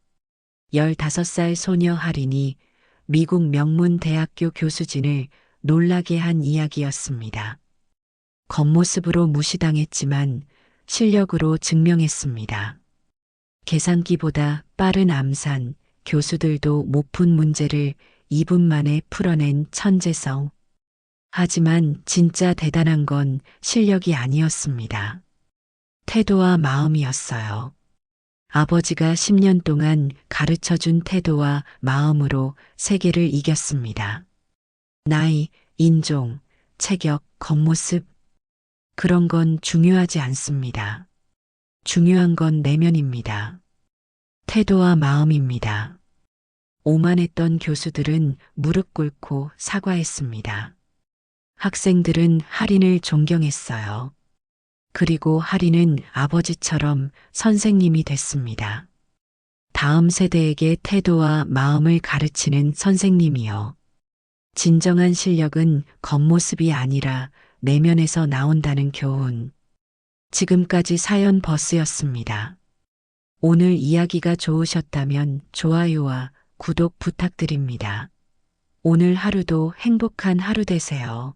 15살 소녀 하린이 미국 명문대학교 교수진을 놀라게 한 이야기였습니다. 겉모습으로 무시당했지만 실력으로 증명했습니다. 계산기보다 빠른 암산, 교수들도 못 푼 문제를 2분 만에 풀어낸 천재성. 하지만 진짜 대단한 건 실력이 아니었습니다. 태도와 마음이었어요. 아버지가 10년 동안 가르쳐 준 태도와 마음으로 세계를 이겼습니다. 나이, 인종, 체격, 겉모습, 그런 건 중요하지 않습니다. 중요한 건 내면입니다. 태도와 마음입니다. 오만했던 교수들은 무릎 꿇고 사과했습니다. 학생들은 하린을 존경했어요. 그리고 하린은 아버지처럼 선생님이 됐습니다. 다음 세대에게 태도와 마음을 가르치는 선생님이요. 진정한 실력은 겉모습이 아니라 내면에서 나온다는 교훈. 지금까지 사연 버스였습니다. 오늘 이야기가 좋으셨다면 좋아요와 구독 부탁드립니다. 오늘 하루도 행복한 하루 되세요.